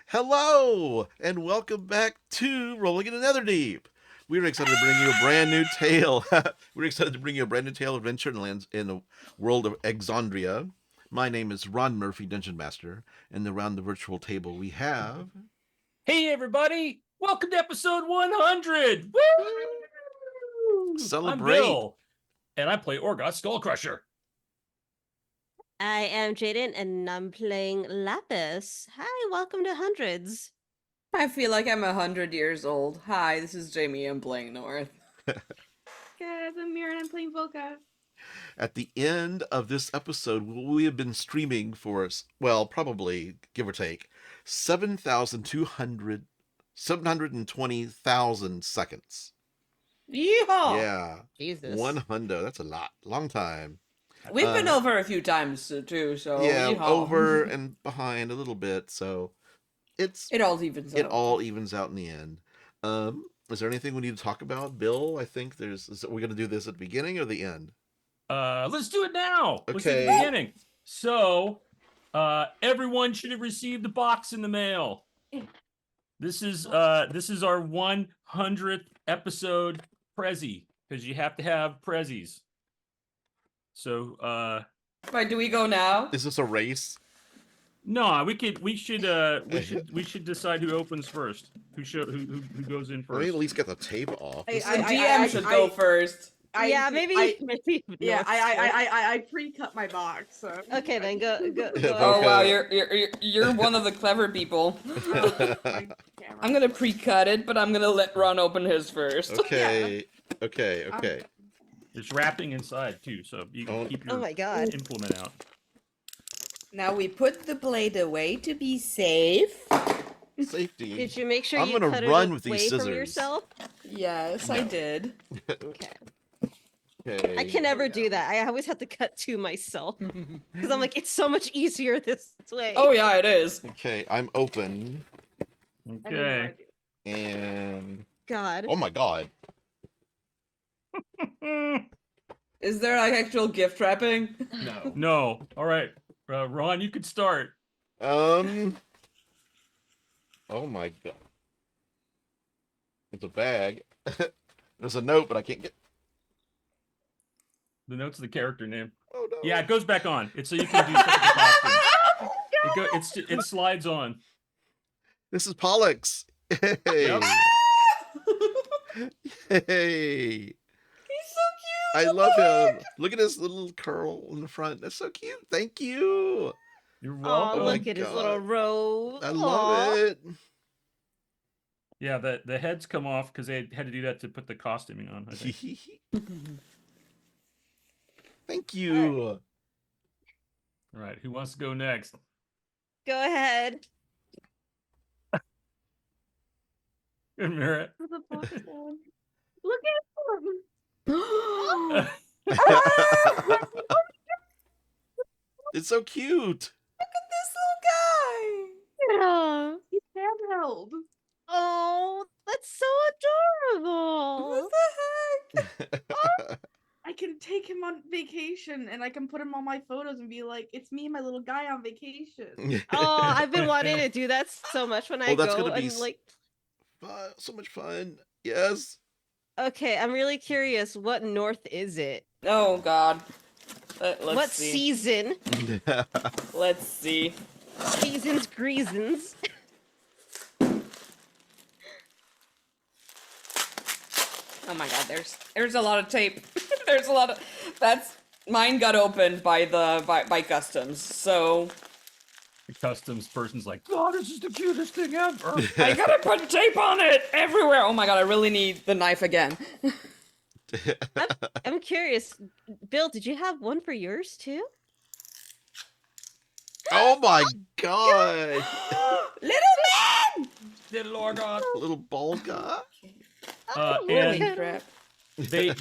Hello, and welcome back to Rolling in the Netherdeep. We're excited to bring you a brand new tale. We're excited to bring you a brand new tale of adventure in the world of Exandria. My name is Ron Murphy, Dungeon Master, and around the virtual table we have Hey everybody! Welcome to episode 100! Woo! I'm Celebrate. Bill, and I play Orgoth Skullcrusher. I am Jaiden, and I'm playing Laphus. Hi, welcome to Hundreds. I feel like I'm 100 years old. Hi, this is Jaime. I'm playing North. Guys, I'm Mira and I'm playing Voka. At the end of this episode, we have been streaming for, well, probably, give or take, 720,000 seconds. Yeehaw! Yeah. Jesus. 100. That's a lot. Long time. We've been over a few times too, so Yeah, yeehaw. over and behind a little bit, so it all evens out. It all evens out in the end. Is there anything we need to talk about, Bill? I think we're going to do this at the beginning or the end? Let's do it now. Let's do Okay. the beginning. So, everyone should have received the box in the mail. This is our 100th episode Prezi, because you have to have Prezis. So, Right, do we go now? Is this a race? no, we should decide who opens first. Who goes in Let me at first. least get the tape off. The DM should go first. maybe. I pre-cut my box. So. Okay, then go. Oh wow, you're one of the clever people. I'm gonna pre-cut it, but I'm gonna let Ron open his first. Okay. Okay. There's wrapping inside too, so you can keep your Oh my god. implement out. Now we put the blade away to be safe. Safety. Did you make sure I'm you gonna cut run it with away these from scissors. yourself? Yes, I did. Okay. Okay. I can never do that. I always have to cut to myself because I'm like, it's so much easier this way. Oh yeah, it is. Okay, I'm open. Okay. And God. oh my god. Is there like actual gift wrapping? No. No. All right. Ron, you could start. Oh my god. It's a bag. There's a note, but I can't get. The note's the character name. Oh no. Yeah, it goes back on. It's so you can do stuff with the costume. It slides on. This is Pollux. Hey. Yep. Hey. He's so cute. I love him. Look at his little curl in the front. That's so cute. Thank you. You're Oh, welcome. my look at his God. little rose. I Aw. love it. Yeah, the heads come off because they had to do that to put the costuming on. I think. Thank you. All right, who wants to go next? Go ahead. Mira. Look at him. It's so cute. This little guy. Yeah, he's handheld. Oh, that's so adorable. What the heck? I can take him on vacation and I can put him on my photos and be like, it's me and my little guy on vacation. Oh, I've been wanting to do that so much when I Well, that's go. gonna be And like, Fun, so much fun. Yes. okay, I'm really curious. What North is it? Oh God. Let's What see. season? Let's see. Seasons, greasons. Oh my God. There's a lot of tape. There's a lot of. Mine got opened by customs. So The customs person's like, oh, this is the cutest thing ever. I gotta put tape on it everywhere. Oh my God. I really need the knife again. I'm curious. Bill, did you have one for yours too? Oh my god. Little man. Little Orgoth. Little bald guy. Oh, and- look at him. Crap. They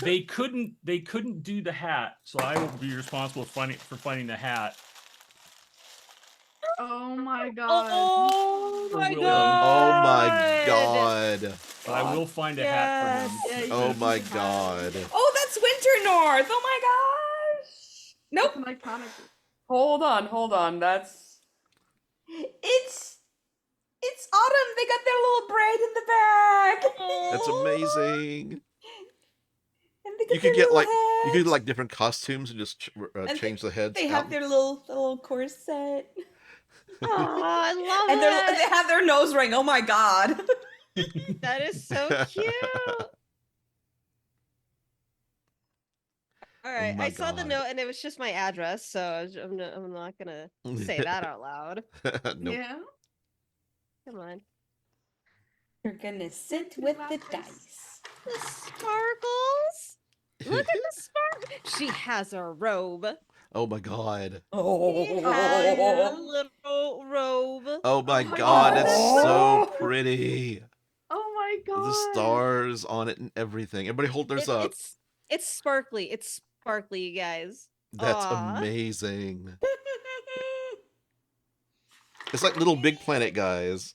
couldn't do the hat, so I will be responsible for finding the hat. Oh my god. Oh For my William. Oh god. my god. But I will find a hat for Yeah, him. you Oh should my have. god. Oh, that's Winter North. Oh my gosh. Nope. It's an iconic. Hold on. That's. It's It's autumn. They got their little braid in the back. That's amazing. And they got You could their get little like you could heads. get like different costumes and just And change the heads. They out. have their little corset. Oh, I love And it. they have their nose ring. Oh my god. That is so cute. All right, my I saw the God. note and it was just my address, so I'm not gonna say that out loud. Nope. Yeah. Come on. You're gonna sit with the dice. The sparkles. Look at the sparkle. She has a robe. Oh my God. She Oh. has a little robe. Oh my my God. God. It's so pretty. Oh my god. The stars on it and everything. Everybody hold theirs up. It's sparkly. It's sparkly, you guys. That's Aw. amazing. It's like Little Big Planet, guys.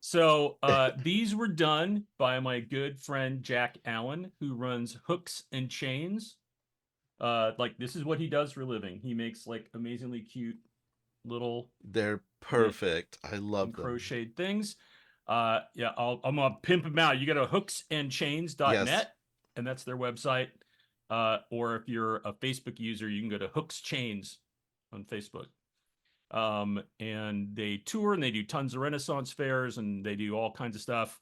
So these were done by my good friend Jack Allen, who runs Hooks and Chains. Like this is what he does for a living. He makes like amazingly cute little They're perfect. I love them. crocheted things. Yeah, I'm gonna pimp them out. You go to hooksandchains.net, Yes. and that's their website. Or if you're a Facebook user, you can go to Hooks Chains on Facebook. And they tour and they do tons of Renaissance fairs and they do all kinds of stuff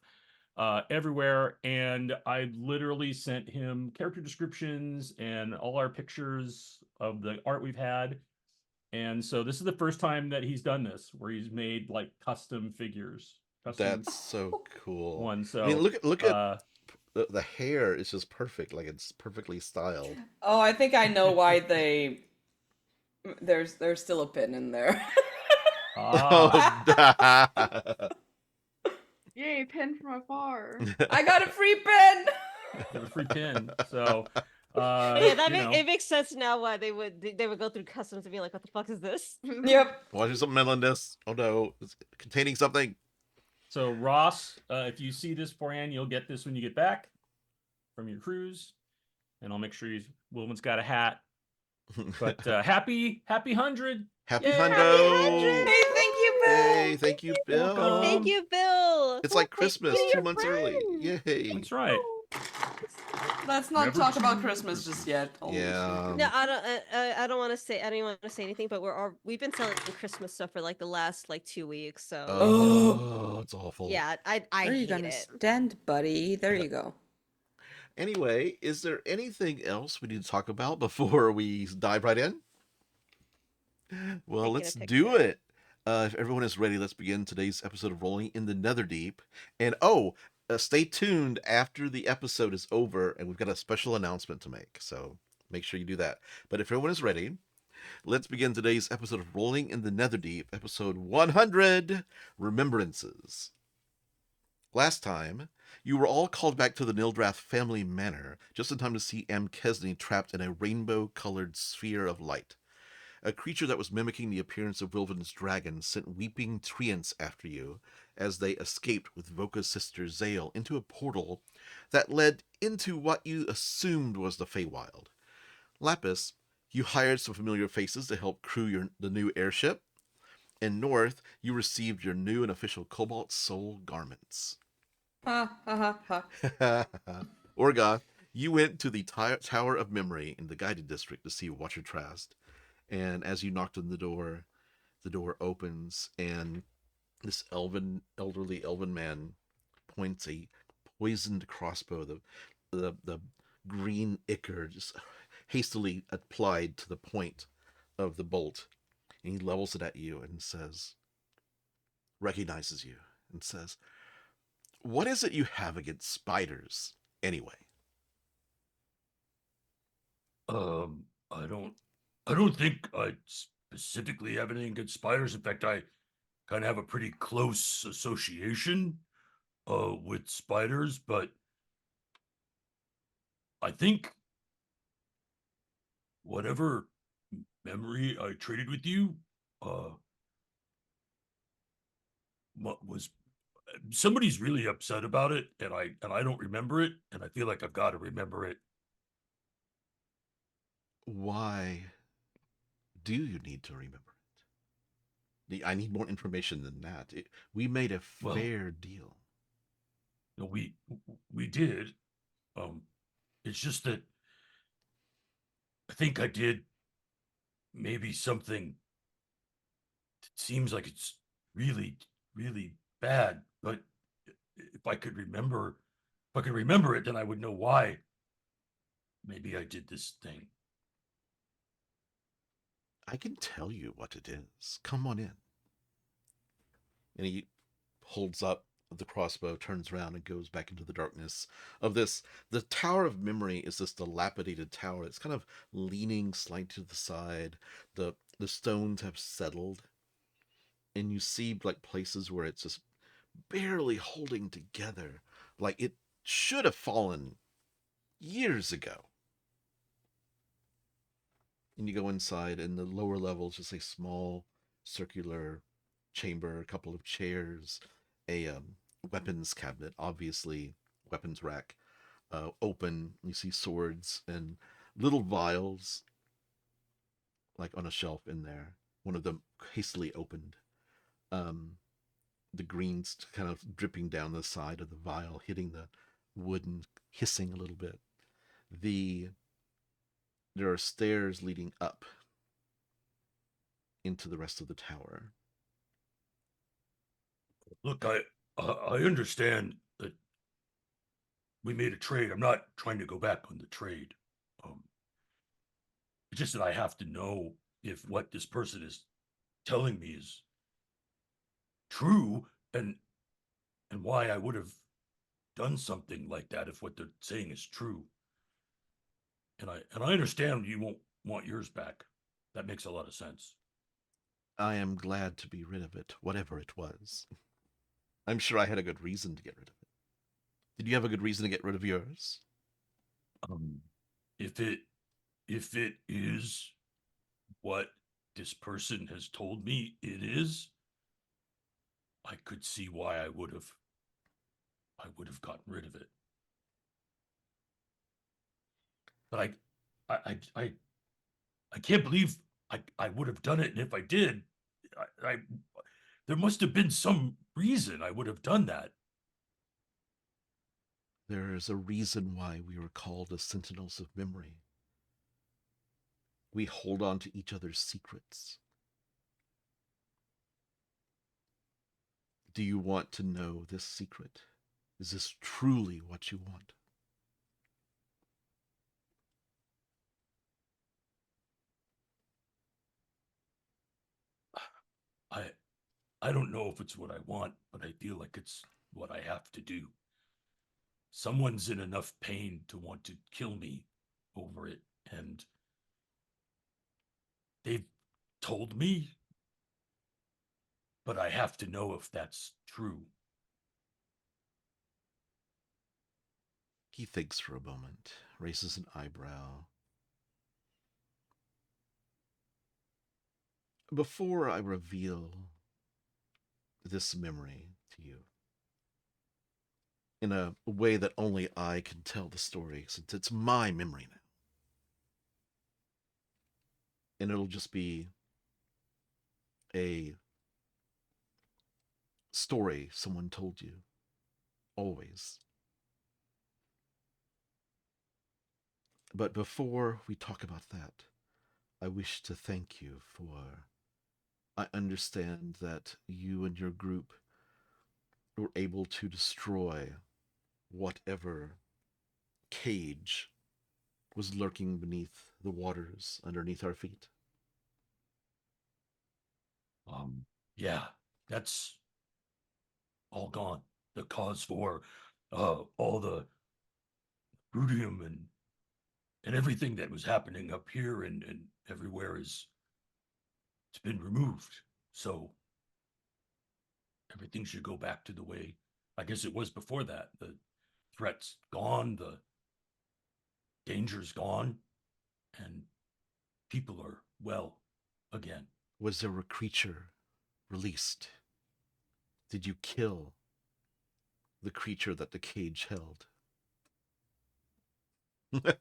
everywhere. And I literally sent him character descriptions and all our pictures of the art we've had. And so this is the first time that he's done this, where he's made like custom figures. That's so cool. One. So I mean, look at the hair is just perfect. Like it's perfectly styled. Oh, I think I know why there's still a pin in there. Oh, Yay, pin from afar. I got a free pin. a free pin. So Yeah, you know. it makes sense now why they would go through customs and be like, what the fuck is this? Yep. watching something on this. Oh no, it's containing something. So Ross, if you see this beforehand, you'll get this when you get back from your cruise, and I'll make sure Wilman's got a hat. But happy 100! Happy Yay! hundo! Hey, thank you, Bill. Hey, thank you, Bill. Welcome. Thank you, Bill. It's like Thank Christmas you, 2 your months early. friend. Yay! That's right. Let's not Never talk about too Christmas just yet. Holy Yeah. shit. No, I don't want to say. I don't even want to say anything. But we've been selling Christmas stuff for like the last like 2 weeks. So Oh, it's awful. yeah, I Where are you hate gonna it. stand, buddy? There you go. Anyway, is there anything else we need to talk about before we dive right in? Well, Taking a let's picture. do it. If everyone is ready, let's begin today's episode of Rolling in the Netherdeep. And stay tuned after the episode is over, and we've got a special announcement to make. So make sure you do that. But if everyone is ready, let's begin today's episode of Rolling in the Netherdeep, episode 100, Remembrances. Last time, you were all called back to the Nildrith family manor, just in time to see M. Kesney trapped in a rainbow-colored sphere of light. A creature that was mimicking the appearance of Wilvin's dragon sent weeping treants after you as they escaped with Voka's sister Zale into a portal that led into what you assumed was the feywild. Laphus, you hired some familiar faces to help crew the new airship. In North, you received your new and official Cobalt Soul garments. Ha ha ha ha. Orgoth, you went to the Tower of Memory in the Guided District to see Watcher Trast. And as you knocked on the door opens, and this elderly elven man points a poisoned crossbow, the green ichor just hastily applied to the point of the bolt, and he levels it at you and recognizes you, and says, "What is it you have against spiders, anyway?" I don't think I specifically have anything against spiders. In fact, I kind of have a pretty close association with spiders, but I think whatever memory I traded with you was somebody's really upset about it, and I don't remember it, and I feel like I've got to remember it. Why do you need to remember it? I need more information than that. We made a Well- fair deal. No, we did. It's just that I think I did maybe something that seems like it's really, really bad. But if I could remember it, then I would know why. Maybe I did this thing. I can tell you what it is. Come on in. And he holds up the crossbow, turns around, and goes back into the darkness of this. The Tower of Memory is this dilapidated tower. It's kind of leaning slightly to the side. The stones have settled, and you see like places where it's just barely holding together, like it should have fallen years ago. And you go inside, and the lower level is just a small circular chamber, a couple of chairs, a weapons cabinet, obviously weapons rack, open. You see swords and little vials, like on a shelf in there. One of them hastily opened. The greens kind of dripping down the side of the vial, hitting the wood and hissing a little bit. There are stairs leading up into the rest of the tower. Look, I understand that we made a trade. I'm not trying to go back on the trade. It's just that I have to know if what this person is telling me is true, and why I would have done something like that if what they're saying is true. And I understand you won't want yours back. That makes a lot of sense. I am glad to be rid of it, whatever it was. I'm sure I had a good reason to get rid of it. Did you have a good reason to get rid of yours? If it is what this person has told me it is, I could see why I would have gotten rid of it. But I can't believe I would have done it, and if I did, I there must have been some reason I would have done that. There is a reason why we were called the Sentinels of Memory. We hold on to each other's secrets. Do you want to know this secret? Is this truly what you want? I don't know if it's what I want, but I feel like it's what I have to do. Someone's in enough pain to want to kill me over it, and they've told me, but I have to know if that's true. He thinks for a moment, raises an eyebrow. Before I reveal this memory to you, in a way that only I can tell the story, since it's my memory now, and it'll just be a story someone told you, always. But before we talk about that, I wish to thank you for... I understand that you and your group were able to destroy whatever cage was lurking beneath the waters underneath our feet. Yeah, that's all gone. The cause for all the rudium and everything that was happening up here and everywhere it's been removed. So everything should go back to the way I guess it was before that. The threat's gone, the danger's gone, and people are well again. Was there a creature released? Did you kill the creature that the cage held? The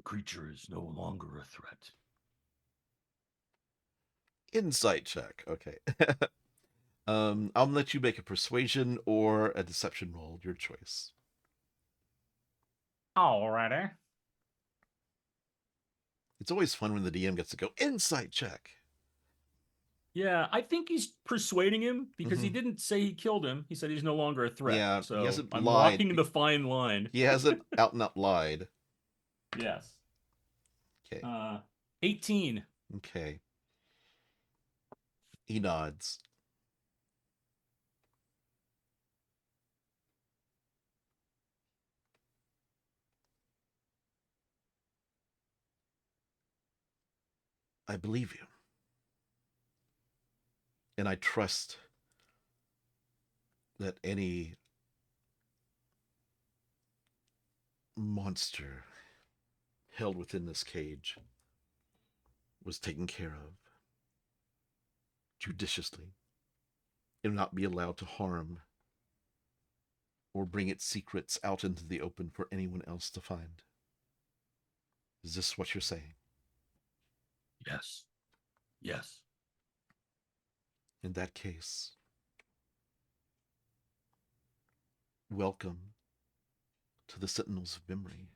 creature is no longer a threat. Insight check. Okay. I'll let you make a persuasion or a deception roll, your choice. Alrighty. It's always fun when the DM gets to go insight check. Yeah, I think he's persuading him because he Mhm. didn't say he killed him. He said he's no longer a threat. Yeah, he so hasn't I'm lied. walking the fine line. He hasn't out and out lied. Yes. Okay. 18. Okay. He nods. I believe you. And I trust that any monster held within this cage was taken care of judiciously and not be allowed to harm or bring its secrets out into the open for anyone else to find. Is this what you're saying? Yes. Yes. In that case, welcome to the Sentinels of Memory.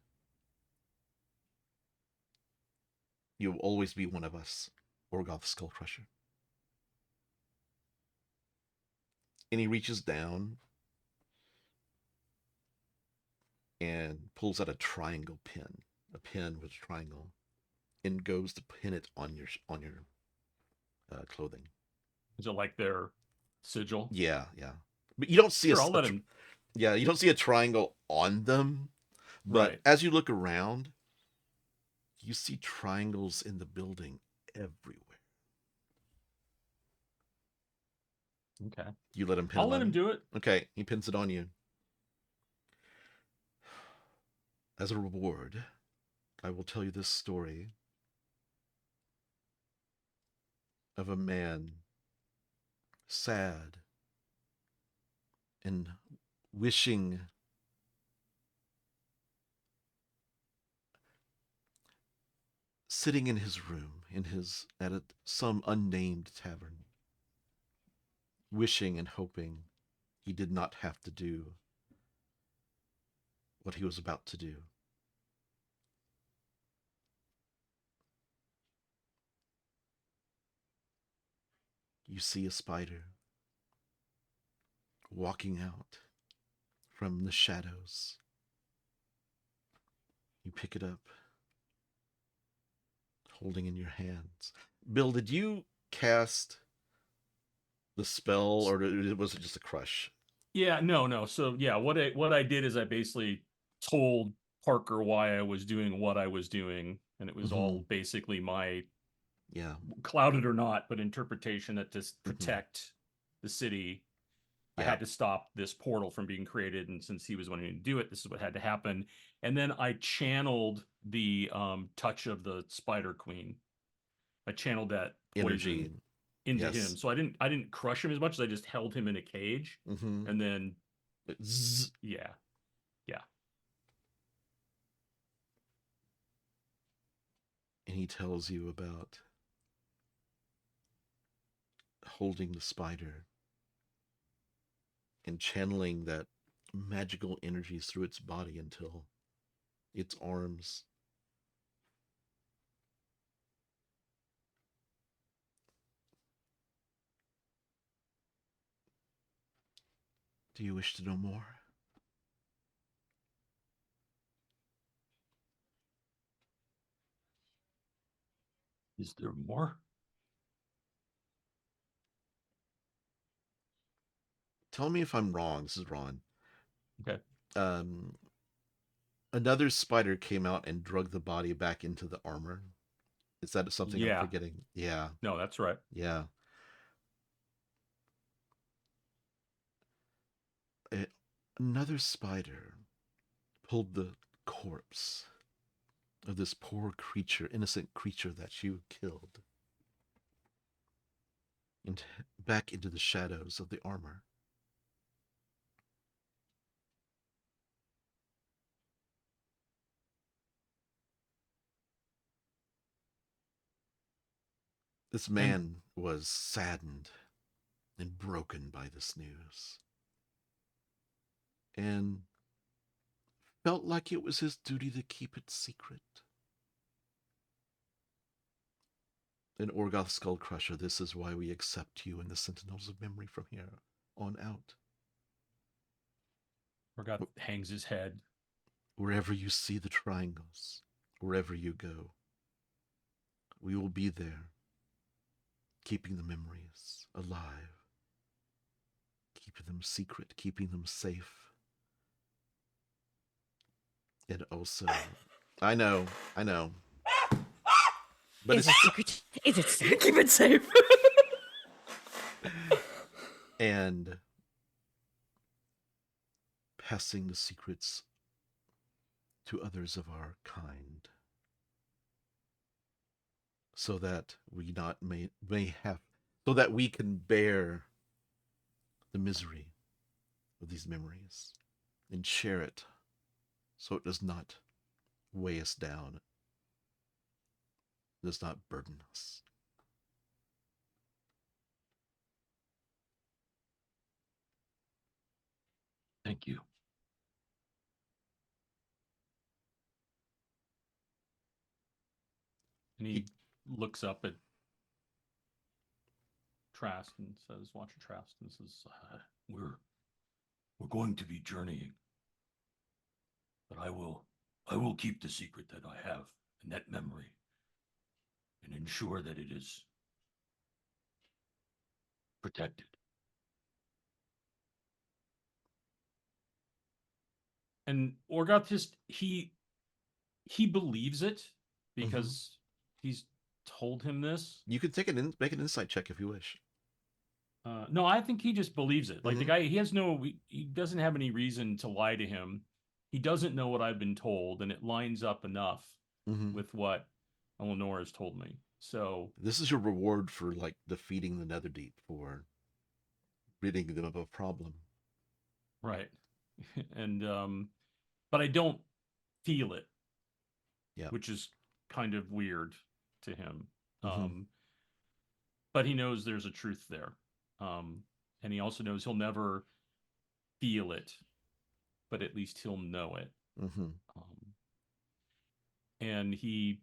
You will always be one of us, Orgoth Skullcrusher. And he reaches down and pulls out a triangle pin, a pin with a triangle, and goes to pin it on your clothing. Is it like their sigil? Yeah, yeah. But you don't see Sure, I'll let him. Yeah, you don't see a triangle on them. But Right. as you look around, you see triangles in the building everywhere. Okay. You let him pin it I'll let on him you? do it. Okay, he pins it on you. As a reward, I will tell you this story of a man sad and wishing sitting in his room at some unnamed tavern, wishing and hoping he did not have to do what he was about to do. You see a spider walking out from the shadows. You pick it up, holding in your hands. Bill, did you cast the spell, or was it just a crush? Yeah, no. So yeah, what I did is I basically told Parker why I was doing what I was doing, and it was all basically my Yeah. clouded or not, but interpretation that to protect the city, I Yeah. had to stop this portal from being created, and since he was wanting to do it, this is what had to happen. And then I channeled the touch of the Spider Queen. I channeled that Energy. poison into Yes. him, so I didn't crush him as much as I just held him in a cage, and then Zzz. yeah. And he tells you about holding the spider and channeling that magical energies through its body until its arms Do you wish to know more? Is there more? Tell me if I'm wrong. This is Ron. Okay. Another spider came out and drug the body back into the armor. Is that something I'm forgetting? Yeah. No, that's right. Yeah. Another spider pulled the corpse of this poor creature, innocent creature that you killed, and back into the shadows of the armor. This man was saddened and broken by this news, and felt like it was his duty to keep it secret. And Orgoth Skullcrusher, this is why we accept you in the Sentinels of Memory from here on out. Orgoth hangs his head. Wherever you see the triangles, wherever you go, we will be there, keeping the memories alive, keeping them secret, keeping them safe. And also, I know, but Is it secret? Is it secret? Keep it safe. and passing the secrets to others of our kind, so that we so that we can bear the misery of these memories and share it, so it does not weigh us down, does not burden us. Thank you. And he looks up at Trast and says, Watcher Trast, and says, we're going to be journeying. But I will keep the secret that I have in that memory and ensure that it is protected. And Orgoth just he believes it because he's told him this. You can make an insight check if you wish. No, I think he just believes it. Like the guy, he doesn't have any reason to lie to him. He doesn't know what I've been told, and it lines up enough with what Eleanor has told me. So this is your reward for like defeating the Netherdeep, for ridding them of a problem. Right. And but I don't feel it. Yeah. Which is kind of weird to him. But he knows there's a truth there. And he also knows he'll never feel it, but at least he'll know it. And he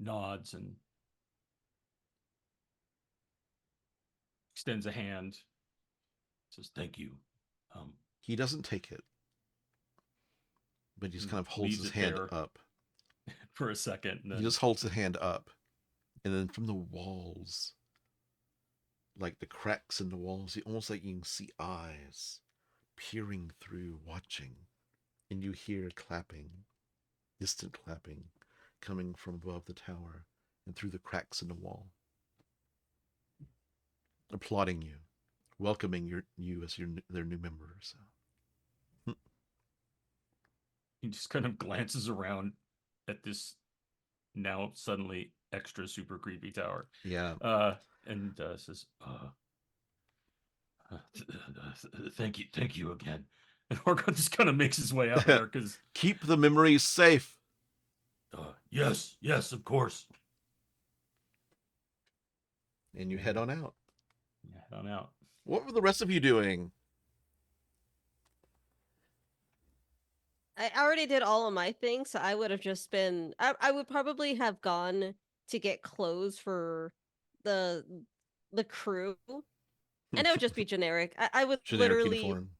nods and extends a hand, says, thank you. He doesn't take it, but he just kind of holds his hand up for a second. And then... He just holds the hand up, and then from the walls, like the cracks in the walls, almost like you can see eyes peering through, watching, and you hear clapping, distant clapping, coming from above the tower and through the cracks in the wall, applauding you, welcoming you as their new members. He just kind of glances around at this now suddenly extra super creepy tower. Yeah. And says, thank you again. And Orgoth just kind of makes his way out there because keep the memories safe. Yes, of course. And you head on out. Yeah, head on out. What were the rest of you doing? I already did all of my things, so I would have just been. I would probably have gone to get clothes for the crew, and it would just be generic. I would generic literally, uniform.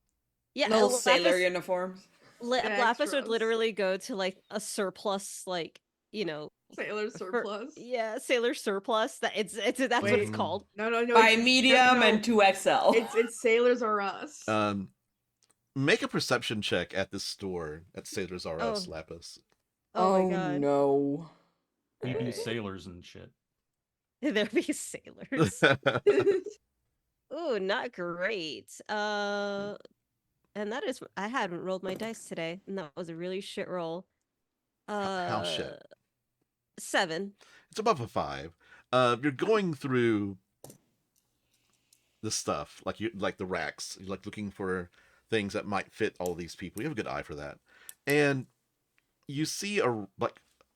Yeah, little sailor uniforms. Laphus would literally go to like a surplus, like sailor surplus. Sailor surplus. That's what it's called. No. By medium and 2XL. It's Sailors R Us. Make a perception check at this store at Sailors R Us, Laphus. Oh my god. No. There'd be sailors and shit. There'd be sailors. Ooh, not great. And that is, I hadn't rolled my dice today, and that was a really shit roll. How shit? 7. It's above a 5. You're going through the stuff, like the racks. You're like looking for things that might fit all these people. You have a good eye for that. And you see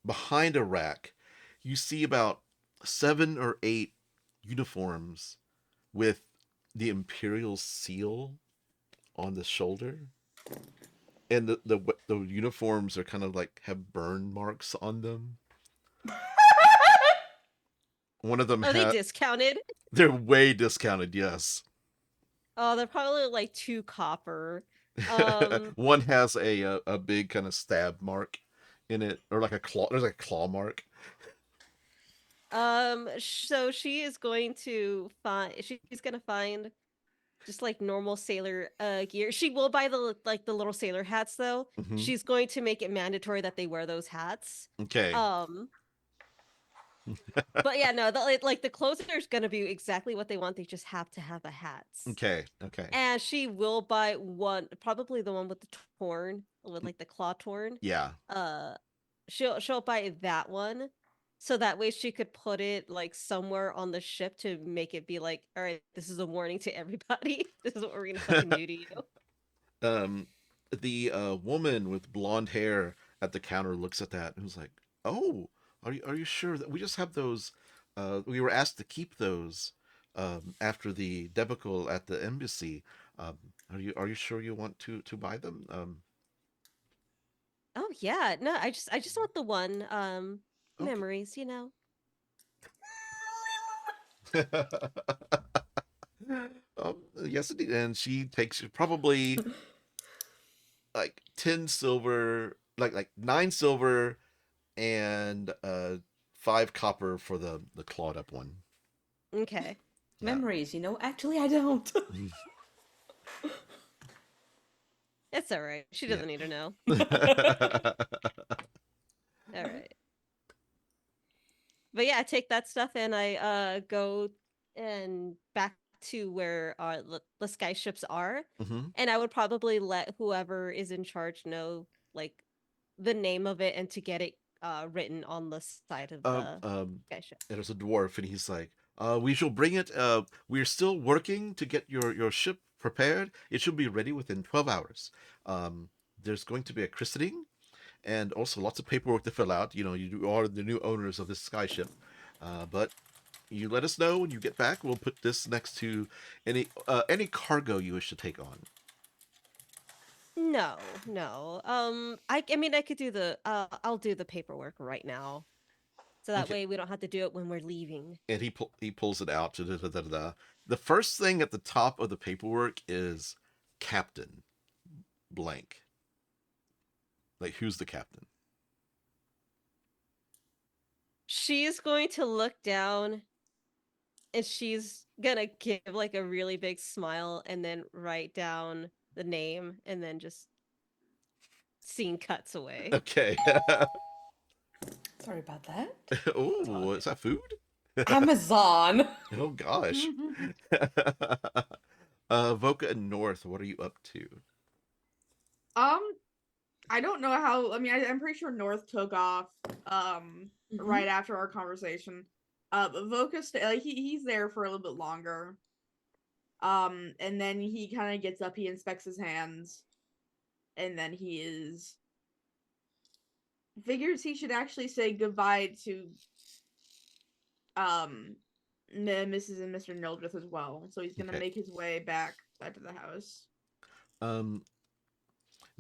behind a rack, you see about 7 or 8 uniforms with the Imperial seal on the shoulder. And the uniforms are kind of like have burn marks on them. One of them Are they had discounted? they're way discounted, yes. Oh, they're probably like 2 copper. Um, One has a big kind of stab mark in it, or like a claw. There's like a claw mark. so she is going to find. She's gonna find just like normal sailor gear. She will buy the little sailor hats though. Hmm. She's going to make it mandatory that they wear those hats. Okay. But yeah, no, like the clothes are gonna be exactly what they want. They just have to have the hats. Okay. Okay. And she will buy one, probably the one with the torn, with like the claw torn. Yeah. Uh, she'll buy that one, so that way she could put it like somewhere on the ship to make it be like, all right, this is a warning to everybody. This is what we're gonna fucking do to you. Um, the woman with blonde hair at the counter looks at that and was like, "Oh, are you sure that we just have those? We were asked to keep those after the debacle at the embassy. Um, are you sure you want to buy them?" Oh yeah, no, I just want the one. Okay. Memories, you know. Yes, indeed. And she takes probably like 10 silver, like 9 silver, and 5 copper for the clawed up one. Okay. Yeah. Memories, actually I don't. It's all right. She Yeah. doesn't need to know. All right. But yeah, I take that stuff and I go and back to where the skyships are, Hmm. and I would probably let whoever is in charge know like the name of it and to get it written on the side of Um, the um, skyship. and there's a dwarf, and he's like, "We shall bring it. We're still working to get your ship prepared. It should be ready within 12 hours. There's going to be a christening, and also lots of paperwork to fill out. You are the new owners of this skyship, but you let us know when you get back. We'll put this next to any cargo you wish to take on." No, no. I mean I could do the I'll do the paperwork right now. So that Okay. way we don't have to do it when we're leaving. And he pulls it out. Da, da, da, da, da. The first thing at the top of the paperwork is Captain blank. Like, who's the captain? She's going to look down and she's gonna give like a really big smile and then write down the name and then just scene cuts away. Okay. Sorry about that. Oh, is that food? Amazon. Oh gosh. Voka and North, what are you up to? I don't know how. I mean, I'm pretty sure North took off right after our conversation. But Voka he's there for a little bit longer. And then he kind of gets up, he inspects his hands, and then figures he should actually say goodbye to Mrs. and Mr. Nildrith as well. So he's gonna Okay. make his way back to the house.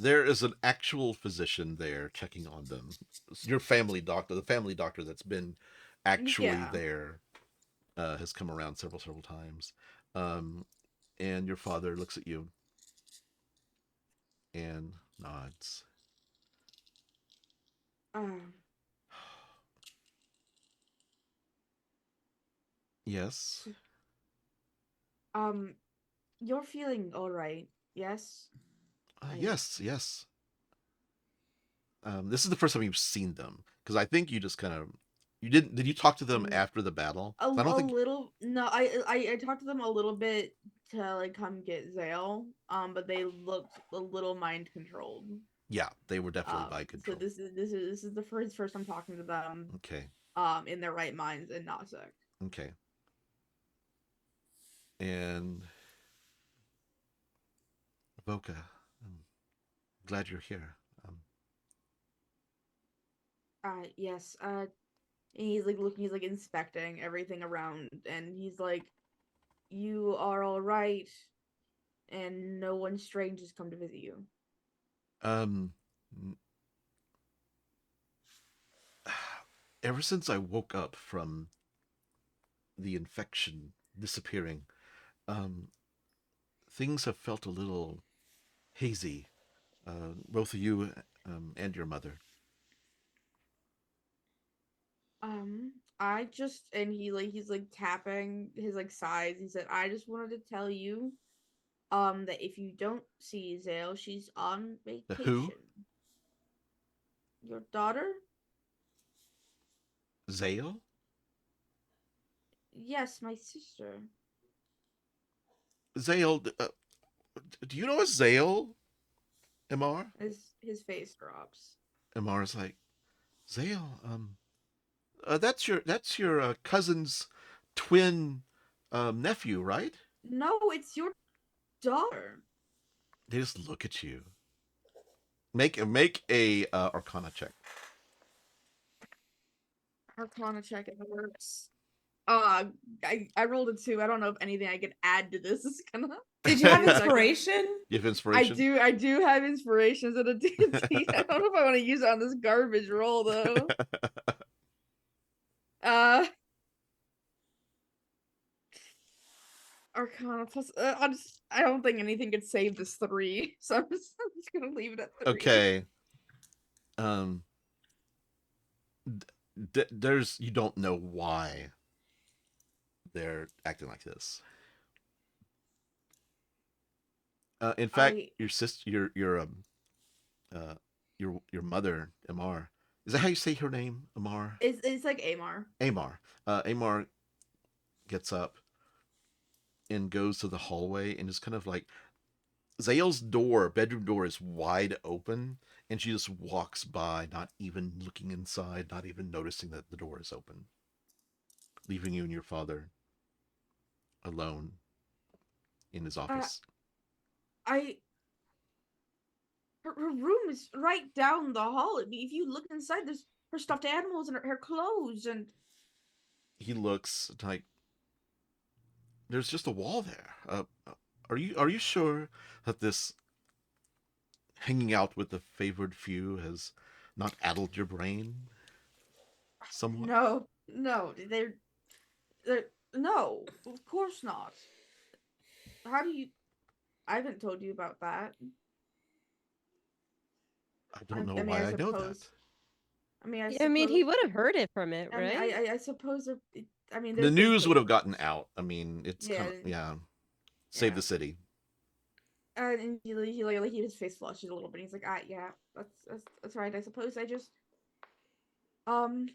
There is an actual physician there checking on them. Your family doctor, the family doctor that's been actually Yeah. there, has come around several times. And your father looks at you and nods. Yes. You're feeling all right, yes? Yes. This is the first time you've seen them, because I think you just kind of did you talk to them after the battle? A, 'Cause I don't a think. little. No, I talked to them a little bit to like come get Zale. But they looked a little mind controlled. Yeah, they were definitely by So control. this is the first time talking to them. Okay. In their right minds and not sick. Okay. And Voka, I'm glad you're here. Yes. And he's like looking, he's like inspecting everything around, and he's like, "You are all right, and no one strange has come to visit you." Um, ever since I woke up from the infection disappearing, um, things have felt a little hazy. Both of you and your mother. I just, and he's like tapping his like sides. He said, "I just wanted to tell you, that if you don't see Zale, she's on The who? vacation." Your daughter? Zale? Yes, my sister. Zale? Do you know a Zale? Amar? His face drops. Amar's like, Zale. That's your cousin's twin nephew, right? No, it's your daughter. They just look at you. Make a Arcana check. Arcana check, it works. I rolled a 2. I don't know if anything I can add to this is gonna. Did you have Second. inspiration? You have inspiration. I do have inspirations in a D&D. I don't know if I want to use it on this garbage roll though. Arcana plus. I don't think anything could save this 3, so I'm just gonna leave it at 3. Okay. There's you don't know why they're acting like this. In fact, your sister, your mother, Amar. Is that how you say her name, Amar? It's like Amar. Amar. Amar gets up and goes to the hallway and is kind of like Zale's bedroom door is wide open, and she just walks by, not even looking inside, not even noticing that the door is open, leaving you and your father alone in his office. Her room is right down the hall. If you look inside, there's her stuffed animals and her clothes, and He looks like there's just a wall there. Are you sure that this hanging out with the favored few has not addled your brain somewhat? no, they're no, of course not. How do you? I haven't told you about that. I don't know why I know that. I mean, he would have heard it from it, I mean, right? I suppose. I mean, The news would have gotten out. I mean, it's Yeah. kind of, save the city. And his face flushes a little bit. He's like, yeah, that's right. I suppose I just and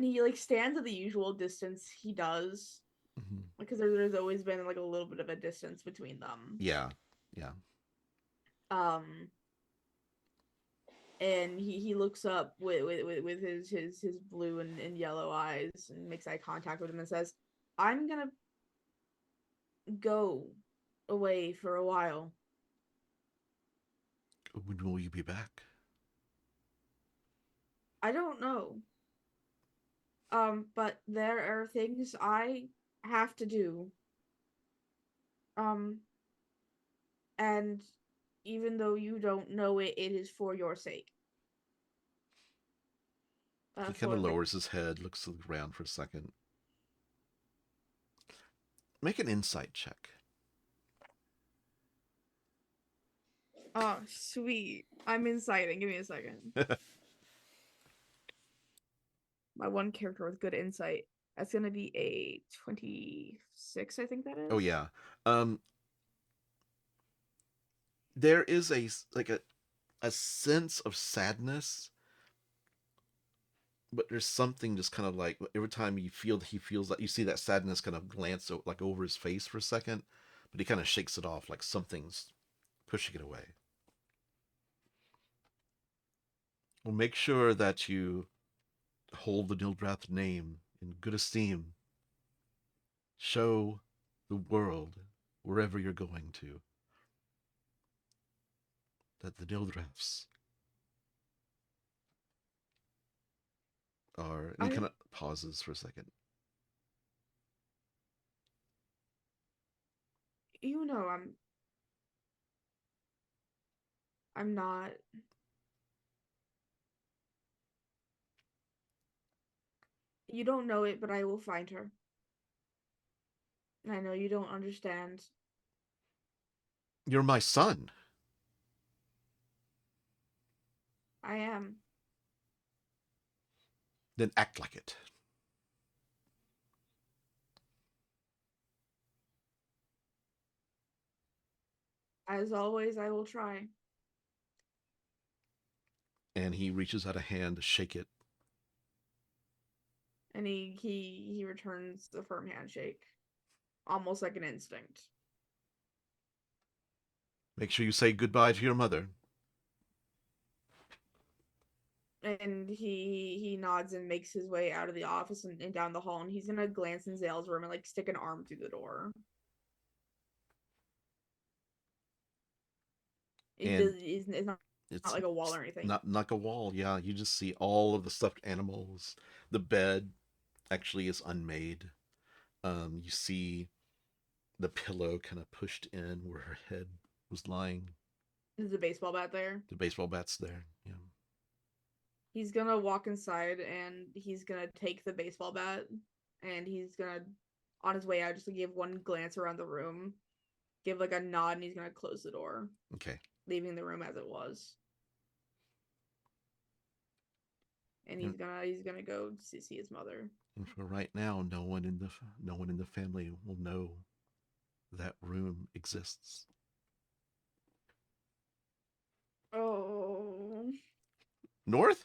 he like stands at the usual distance he does, because there's always been like a little bit of a distance between them. Yeah. And he looks up with his blue and yellow eyes and makes eye contact with him and says, "I'm gonna go away for a while." When will you be back? I don't know. But there are things I have to do. And even though you don't know it, it is for your sake. He kind of lowers his head, looks around for a second. Make an insight check. Oh, sweet. I'm inciting. Give me a second. My one character with good insight. That's gonna be a 26, I think that is. Oh yeah. There is a sense of sadness, but there's something just kind of like every time he feels like you see that sadness kind of glance like over his face for a second, but he kind of shakes it off like something's pushing it away. Well, make sure that you hold the Nildrith name in good esteem. Show the world, wherever you're going to, that the Nildriths are, and he kind of pauses for a second. You know, I'm not. You don't know it, but I will find her. I know you don't understand. You're my son. I am. Then act like it. As always, I will try. And he reaches out a hand to shake it. And he returns the firm handshake. Almost like an instinct. Make sure you say goodbye to your mother. And he nods and makes his way out of the office and down the hall, and he's gonna glance in Zale's room and like stick an arm through the door. It's not like a wall or anything. Not like a wall, yeah. You just see all of the stuffed animals. The bed actually is unmade. You see the pillow kind of pushed in where her head was lying. There's a baseball bat there. The baseball bat's there, yeah. He's gonna walk inside and he's gonna take the baseball bat and he's gonna, on his way out, just to give one glance around the room, give like a nod, and he's gonna close the door. Okay. Leaving the room as it was. And he's gonna go see his mother. And for right now, no one in the family will know that room exists. Oh. North?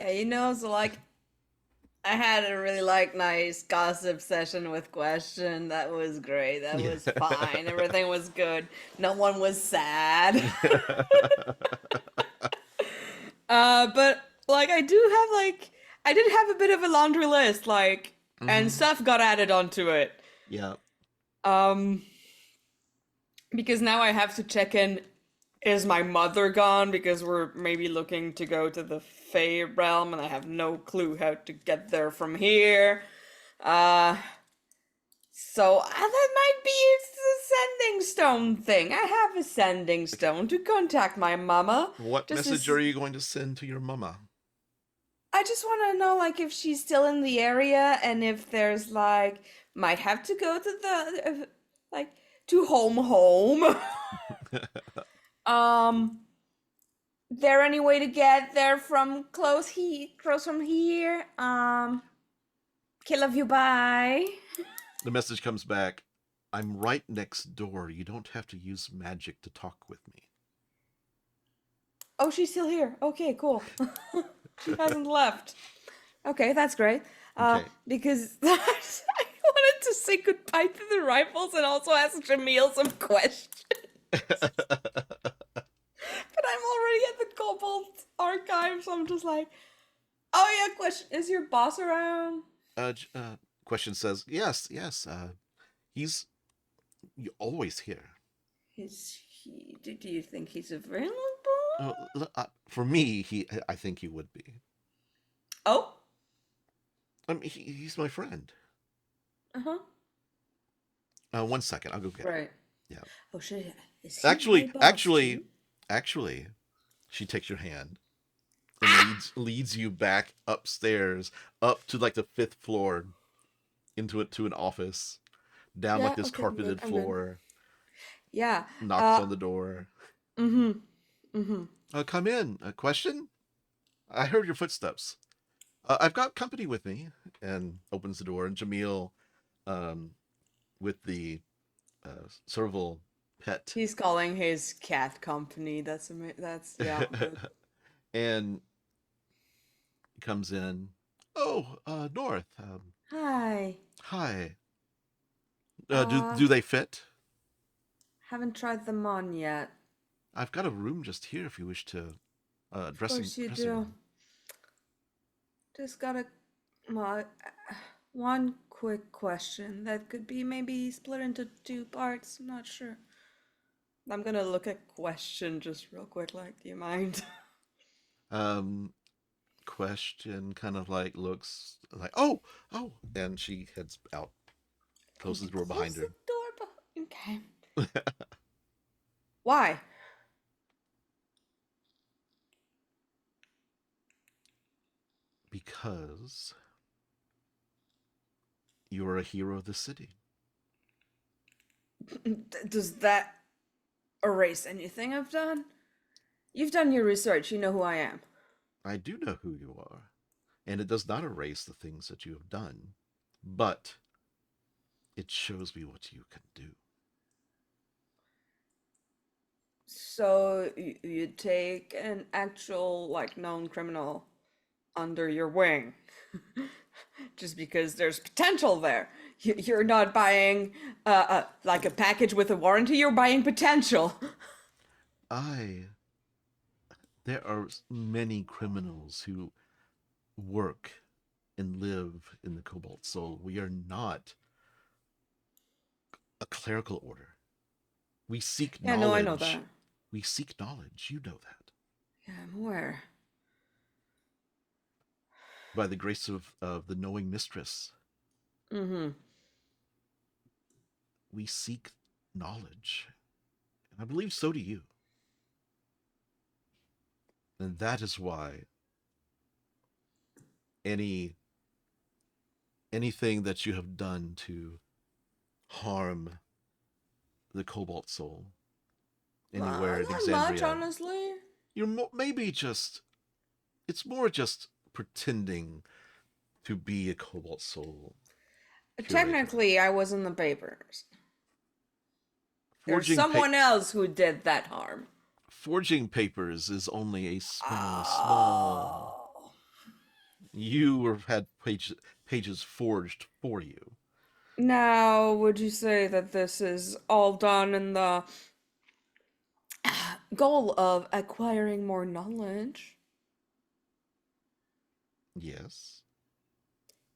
Yeah, you know, so like, I had a really nice gossip session with Question. That was great. That was fine. Everything was good. No one was sad. But like, I did have a bit of a laundry list, like, and stuff got added onto it. Yeah. Because now I have to check in. Is my mother gone? Because we're maybe looking to go to the Fey realm, and I have no clue how to get there from here. So that might be a sending stone thing. I have a sending stone to contact my mama. What message are you going to send to your mama? I just want to know, like, if she's still in the area, and if there's, like, might have to go to the, to home. There any way to get there from close from here? Okay, love you, bye. The message comes back. I'm right next door. You don't have to use magic to talk with me. Oh, she's still here. Okay, cool. She hasn't left. Okay, that's great. Okay. Because I wanted to say goodbye to the rifles and also ask Jamil some questions. But I'm already at the Kobold archive, so I'm just like, oh yeah, Question, is your boss around? Question says, yes. He's always here. Is he? Do you think he's available? For me, I think he would be. Oh. I mean, he's my friend. Uh-huh. 1 second, I'll go get him. Right. Yeah. Oh shit. Is he my boss Actually, she takes your hand and leads you back upstairs, up to like the 5th floor, into an office, down like this carpeted floor. Yeah. Knocks on the door. Come in. A question? I heard your footsteps. I've got company with me, and opens the door. And Jamil, with the serval pet. He's calling his cat company. That's yeah. And comes in. Oh, North. Hi. Hi. Do they fit? Haven't tried them on yet. I've got a room just here if you wish to dressing. Of course you dressing do. room. Just got one quick question that could be maybe split into 2 parts. I'm not sure. I'm gonna look at Question just real quick. Like, do you mind? Question kind of like looks like, oh, and she heads out, closes the door behind her. Okay. Why? Because you're a hero of the city. Does that erase anything I've done? You've done your research. You know who I am. I do know who you are, and it does not erase the things that you have done, but it shows me what you can do. So you take an actual, like, known criminal under your wing, just because there's potential there. You're not buying like a package with a warranty. You're buying potential. There are many criminals who work and live in the Cobalt Soul. We are not a clerical order. We seek Yeah, knowledge. no, I know that. We seek knowledge. You know that. Yeah, I'm aware. By the grace of the knowing mistress. Mm-hmm. We seek knowledge. And I believe so do you. And that is why anything that you have done to harm the Cobalt Soul anywhere in Not Exandria, much, honestly. you're maybe just, it's more just pretending to be a Cobalt Soul curator. Technically, I was in the papers. There's Forging someone else who did that harm. Forging papers is only a small. You have had pages forged for you. Now, would you say that this is all done in the goal of acquiring more knowledge? Yes.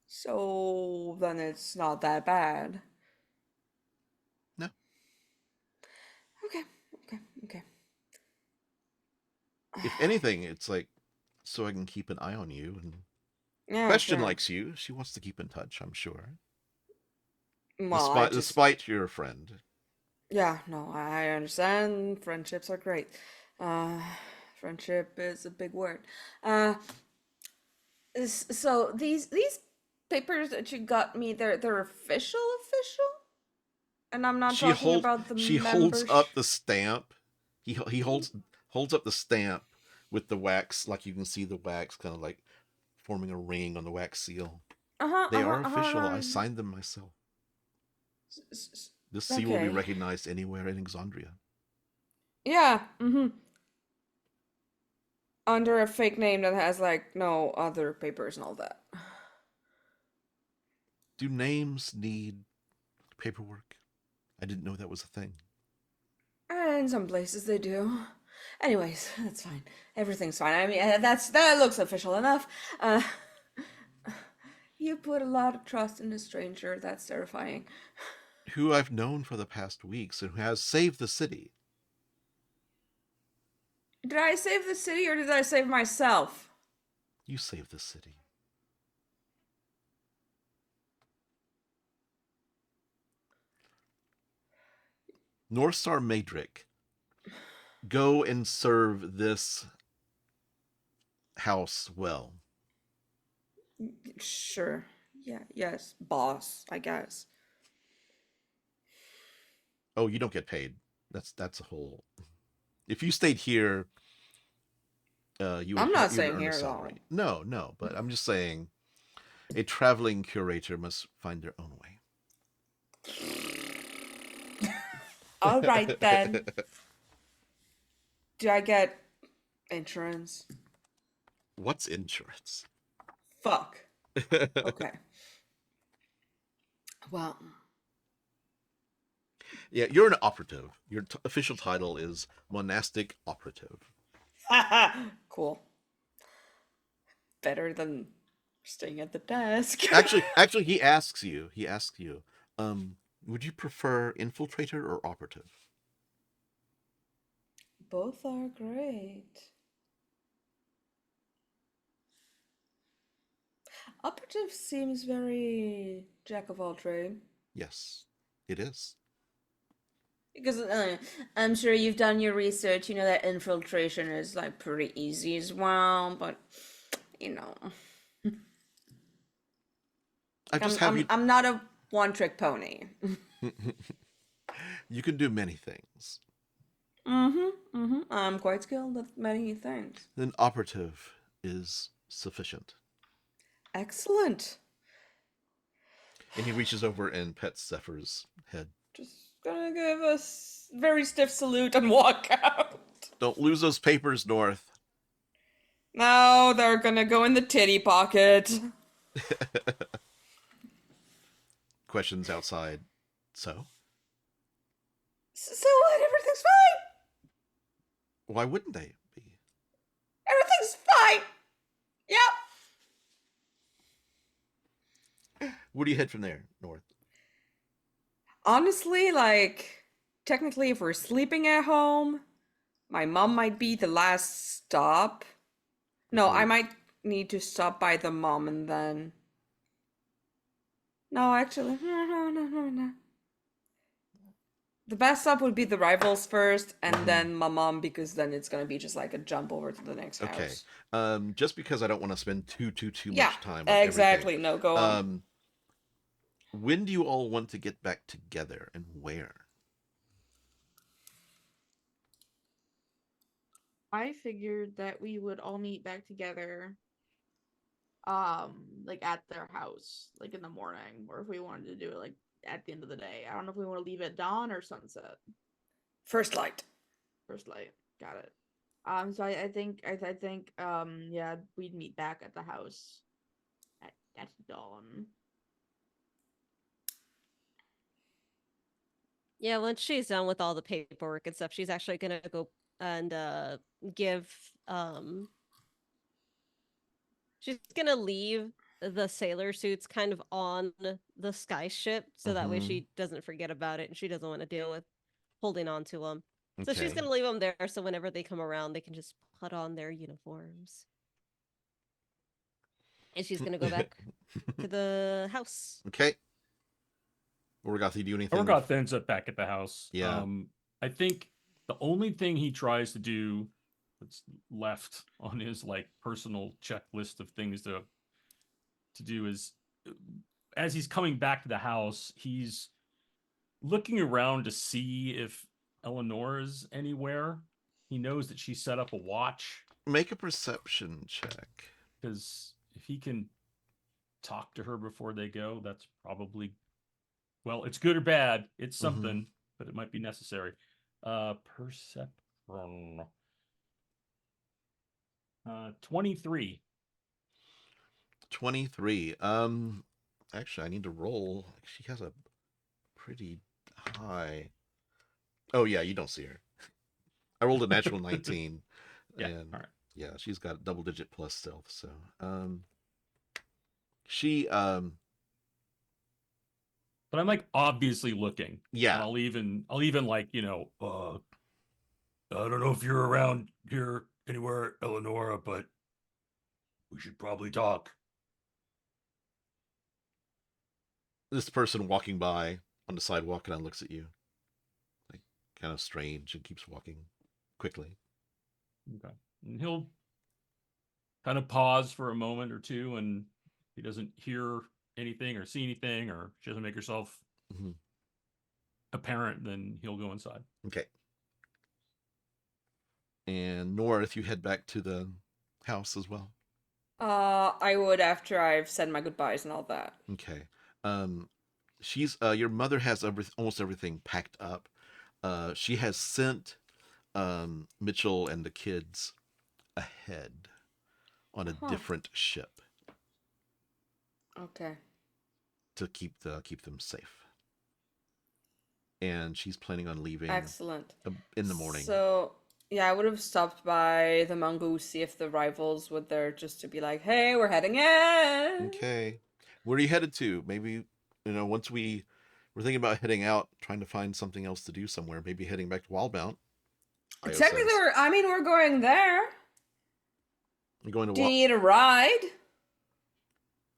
So then it's not that bad. No. Okay. If anything, it's like so I can keep an eye on you. And Yeah, Question sure. likes you. She wants to keep in touch, I'm sure. Well, Despite you're a friend. Yeah, no, I understand. Friendships are great. Friendship is a big word. So these papers that you got me, they're official, and I'm not talking about the She holds up the stamp. He holds up the stamp with the wax, like you can see the wax kind of like forming a ring on the wax seal. They are official. I signed them myself. This seal will be recognized anywhere in Exandria. Yeah. Under a fake name that has like no other papers and all that. Do names need paperwork? I didn't know that was a thing. In some places they do. Anyways, that's fine. Everything's fine. I mean, that looks official enough. You put a lot of trust in a stranger. That's terrifying. Who I've known for the past weeks and who has saved the city. Did I save the city or did I save myself? You saved the city. Northstar Maedrick, go and serve this house well. Sure. Yeah, yes. Boss, I guess. Oh, you don't get paid. That's a whole. If you stayed here, you would. I'm not you would staying earn here a at all. salary. No, but I'm just saying, a traveling curator must find their own way. All right then. Do I get insurance? What's insurance? Fuck. Okay. Well. Yeah, you're an operative. Your official title is monastic operative. Cool. Better than staying at the desk. Actually, he asks you. Would you prefer infiltrator or operative? Both are great. Operative seems very jack of all trade. Yes, it is. Because I'm sure you've done your research. You know that infiltration is like pretty easy as well. But you know, I just have you. I'm not a one-trick pony. You can do many things. I'm quite skilled at many things. Then operative is sufficient. Excellent. And he reaches over and pets Zephyr's head. Just gonna give a very stiff salute and walk out. Don't lose those papers, North. No, they're gonna go in the titty pocket. Questions outside. So? So what? Everything's fine. Why wouldn't they be? Everything's fine. Yep. Where do you head from there, North? Honestly, like, technically, if we're sleeping at home, my mom might be the last stop. No, I might need to stop by the mom and then. No, actually, no. The best stop would be the rivals first, and then my mom, because then it's gonna be just like a jump over to the next house. Just because I don't want to spend too Yeah, much time. With exactly. everything. No, go on. When do you all want to get back together, and where? I figured that we would all meet back together, like at their house, like in the morning, or if we wanted to do it like at the end of the day. I don't know if we want to leave at dawn or sunset. First light. First light. Got it. So I think, yeah, we'd meet back at the house at dawn. Yeah, once she's done with all the paperwork and stuff, she's actually gonna go and give she's gonna leave the sailor suits kind of on the sky ship so that way she doesn't forget about it and she doesn't want to deal with holding on to them. So she's gonna leave them there so whenever they come around they can just put on their uniforms. And she's gonna go back to the house. Okay. Orgoth, you do anything? Orgoth ends up back at the house. Yeah. I think the only thing he tries to do that's left on his like personal checklist of things to do is, as he's coming back to the house, he's looking around to see if Eleanor's anywhere. He knows that she set up a watch. Make a perception check. Because if he can talk to her before they go, that's probably, well, it's good or bad. It's something, but it might be necessary. Perception. 23. 23. Actually, I need to roll. She has a pretty high. Oh yeah, you don't see her. I rolled a natural 19. Yeah, and all right. Yeah, she's got double-digit plus stealth. So, she But I'm like obviously looking. Yeah. And I'll even like, I don't know if you're around here anywhere, Eleonora, but we should probably talk. This person walking by on the sidewalk kind of looks at you, like kind of strange, and keeps walking quickly. Okay. And he'll kind of pause for a moment or two, and he doesn't hear anything or see anything, or she doesn't make herself apparent, then he'll go inside. Okay. And North, you head back to the house as well. I would after I've said my goodbyes and all that. Okay. She's your mother has almost everything packed up. She has sent Mitchell and the kids ahead on a different ship. Okay. To keep them safe. And she's planning on leaving. Excellent. In the morning. So yeah, I would have stopped by the mongoose, see if the rivals were there, just to be like, "Hey, we're heading in." Okay. Where are you headed to? Maybe, once we're thinking about heading out, trying to find something else to do somewhere. Maybe heading back to Wildmount. Technically, we're going there. You're going to Do you need a ride?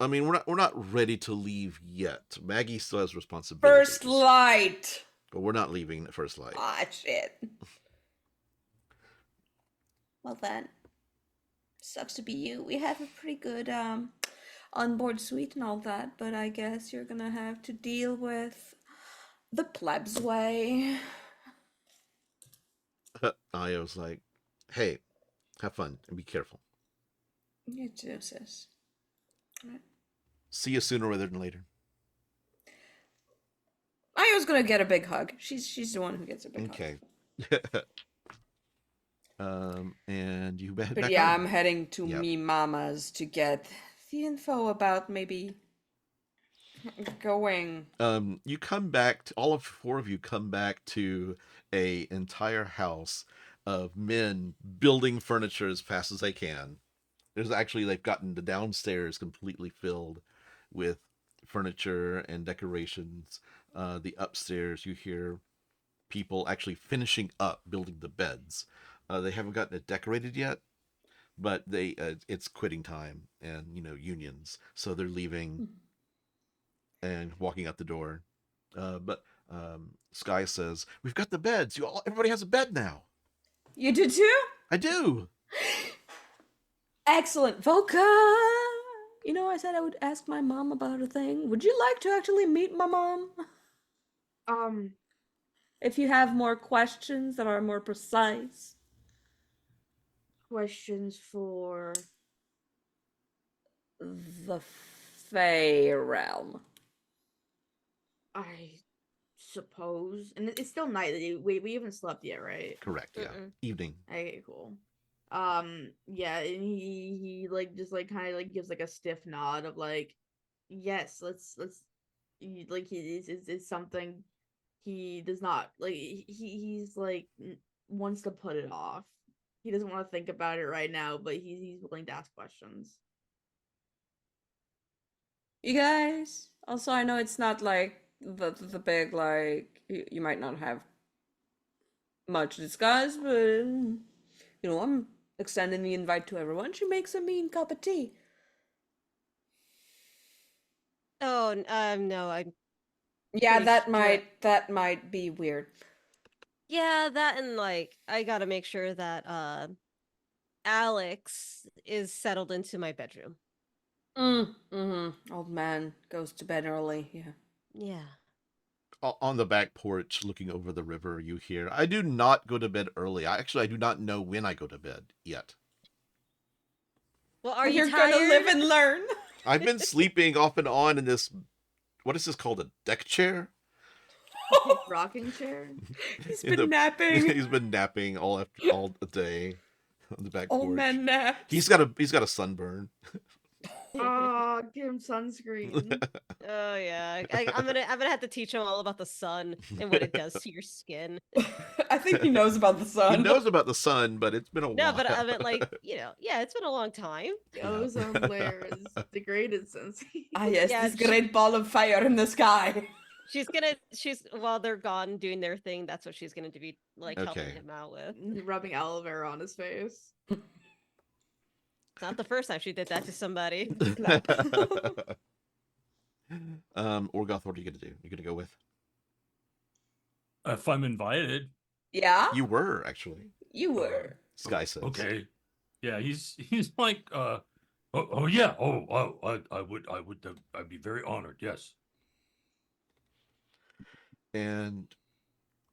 I mean, we're not ready to leave yet. Maggie still has responsibilities. First light. But we're not leaving at first light. Ah, shit. Well then, sucks to be you. We have a pretty good onboard suite and all that, but I guess you're gonna have to deal with the plebs way. I was like, hey, have fun and be careful. You too, sis. See you sooner rather than later. I was gonna get a big hug. She's the one who gets a big Okay. hug. And you head But back yeah, home. I'm heading to Yep. me mama's to get the info about maybe going. You come back to, all of four of you come back to a entire house of men building furniture as fast as they can. There's actually, they've gotten the downstairs completely filled with furniture and decorations. The upstairs, you hear people actually finishing up building the beds. They haven't gotten it decorated yet, but they it's quitting time and unions, so they're leaving and walking out the door. But Sky says, "We've got the beds. Everybody has a bed now." You do too? I do. Excellent. Voka! You know, I said I would ask my mom about a thing. Would you like to actually meet my mom? If you have more questions that are more precise. Questions for The Fey realm. I suppose, and it's still night. We haven't slept yet, right? Correct. Yeah. Mm-mm. Evening. Okay, cool. Yeah, and he like just like kind of like gives like a stiff nod of like, yes, let's like it's something he does not like. He's like wants to put it off. He doesn't want to think about it right now, but he's willing to ask questions. You guys, also I know it's not like the big like you might not have much to discuss, but I'm extending the invite to everyone. She makes a mean cup of tea. Oh, no, I'm Yeah, Pretty that sure- that might be weird. yeah, that and like I gotta make sure that Alex is settled into my bedroom. Old man goes to bed early. Yeah. Yeah. On the back porch, looking over the river, you hear, "I do not go to bed early. I do not know when I go to bed yet. Well, are you You're tired? gonna live and learn. I've been sleeping off and on in this. What is this called? A deck chair? Rocking chair. He's In been napping. He's been napping all day on the back Old porch. man naps. He's got a sunburn. Oh, give him sunscreen. Oh yeah, I'm gonna have to teach him all about the sun and what it does to your skin. I think he knows about the He sun. knows about the sun, but it's been a No, while. but I meant like yeah, it's been a long time. The ozone layer is degraded since he... Ah, yes, Yeah, this great ball of fire in the sky. She's while they're gone doing their thing. That's what she's gonna be like helping Okay. him out with. rubbing aloe vera on his face. It's not the first time she did that to somebody. Orgoth, what are you gonna do? You gonna go with? If I'm invited, Yeah, You were actually. you were. Sky says. okay. Yeah, he's like, oh yeah, I'd be very honored. Yes. And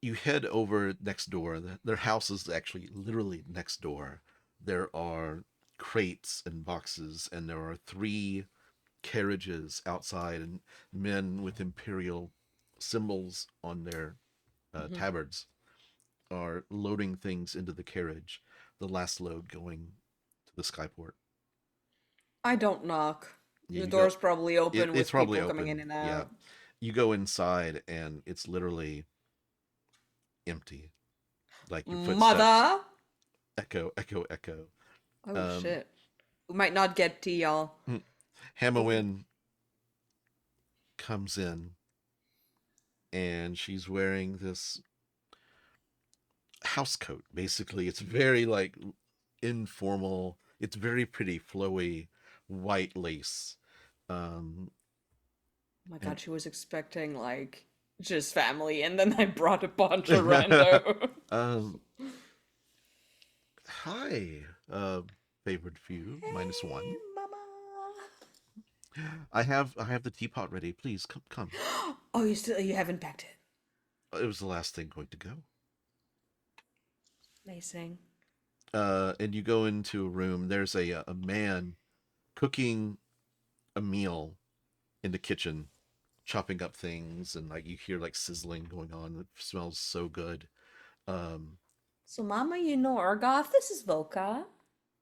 you head over next door. Their house is actually literally next door. There are crates and boxes, and there are 3 carriages outside, and men with imperial symbols on their tabards are loading things into the carriage. The last load going to the skyport. I don't knock. You The go- door's probably open with it's probably people coming in open, and yeah. out. You go inside, and it's literally empty. Like your footsteps. Mother! Echo, echo, echo. Oh shit. We might not get tea, y'all. Hamowin comes in, and she's wearing this house coat. Basically, it's very like informal. It's very pretty, flowy, white lace, Um, Oh my And- god, she was expecting like just family, and then I brought a bunch of rando. um, hi, favored view, -1. Hey, mama. I have the teapot ready. Please come. Oh, you haven't packed it. It was the last thing going to go. Amazing. And you go into a room. There's a man cooking a meal in the kitchen, chopping up things, and like you hear like sizzling going on. It smells so good. Um, So, Mama, you know Orgoth. This is Voka.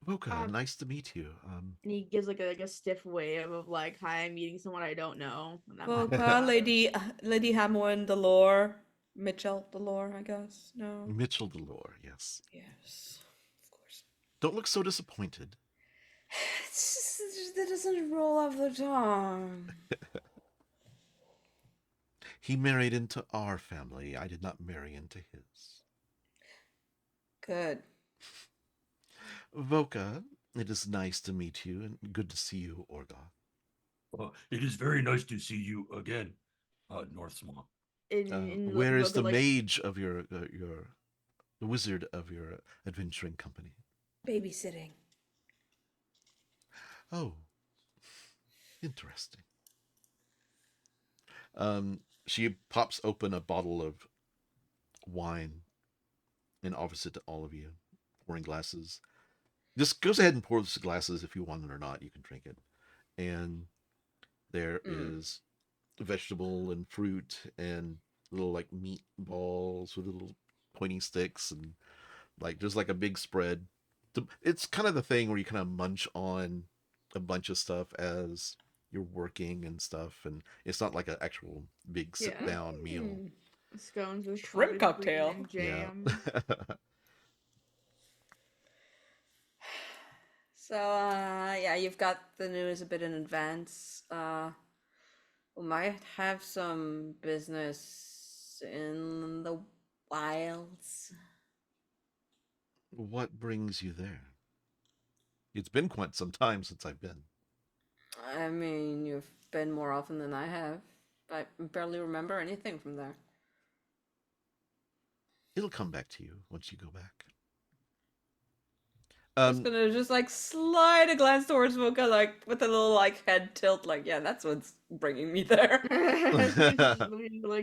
Voka, nice to meet you. And he gives like a stiff wave of like, "Hi, I'm meeting someone I don't know." And I'm Voka, Lady Hamwin Delore, Mitchell Delore, I guess. No. Mitchell Delore, yes. Yes, of course. Don't look so disappointed. It's just, that doesn't roll off the tongue. He married into our family. I did not marry into his. Good. Voka, it is nice to meet you and good to see you, Orgoth. It is very nice to see you again, North Swamp. Where is the like, mage of the wizard of your adventuring company? Babysitting. Oh, interesting. She pops open a bottle of wine and offers it to all of you, pouring glasses. Just goes ahead and pour the glasses if you want it or not. You can drink it. And there is vegetable and fruit and little like meat balls with little pointing sticks, and like there's like a big spread. It's kind of the thing where you kind of munch on a bunch of stuff as you're working and stuff, and it's not like an actual big sit down meal. scones with Shrimp cottage cocktail. green and jam. Yeah. So, yeah, you've got the news a bit in advance. We might have some business in the wilds. What brings you there? It's been quite some time since I've been. I mean, you've been more often than I have. I barely remember anything from there. It'll come back to you once you go back. I'm just gonna just like slide a glance towards Voka, like with a little like head tilt, like yeah, that's what's bringing me there. Like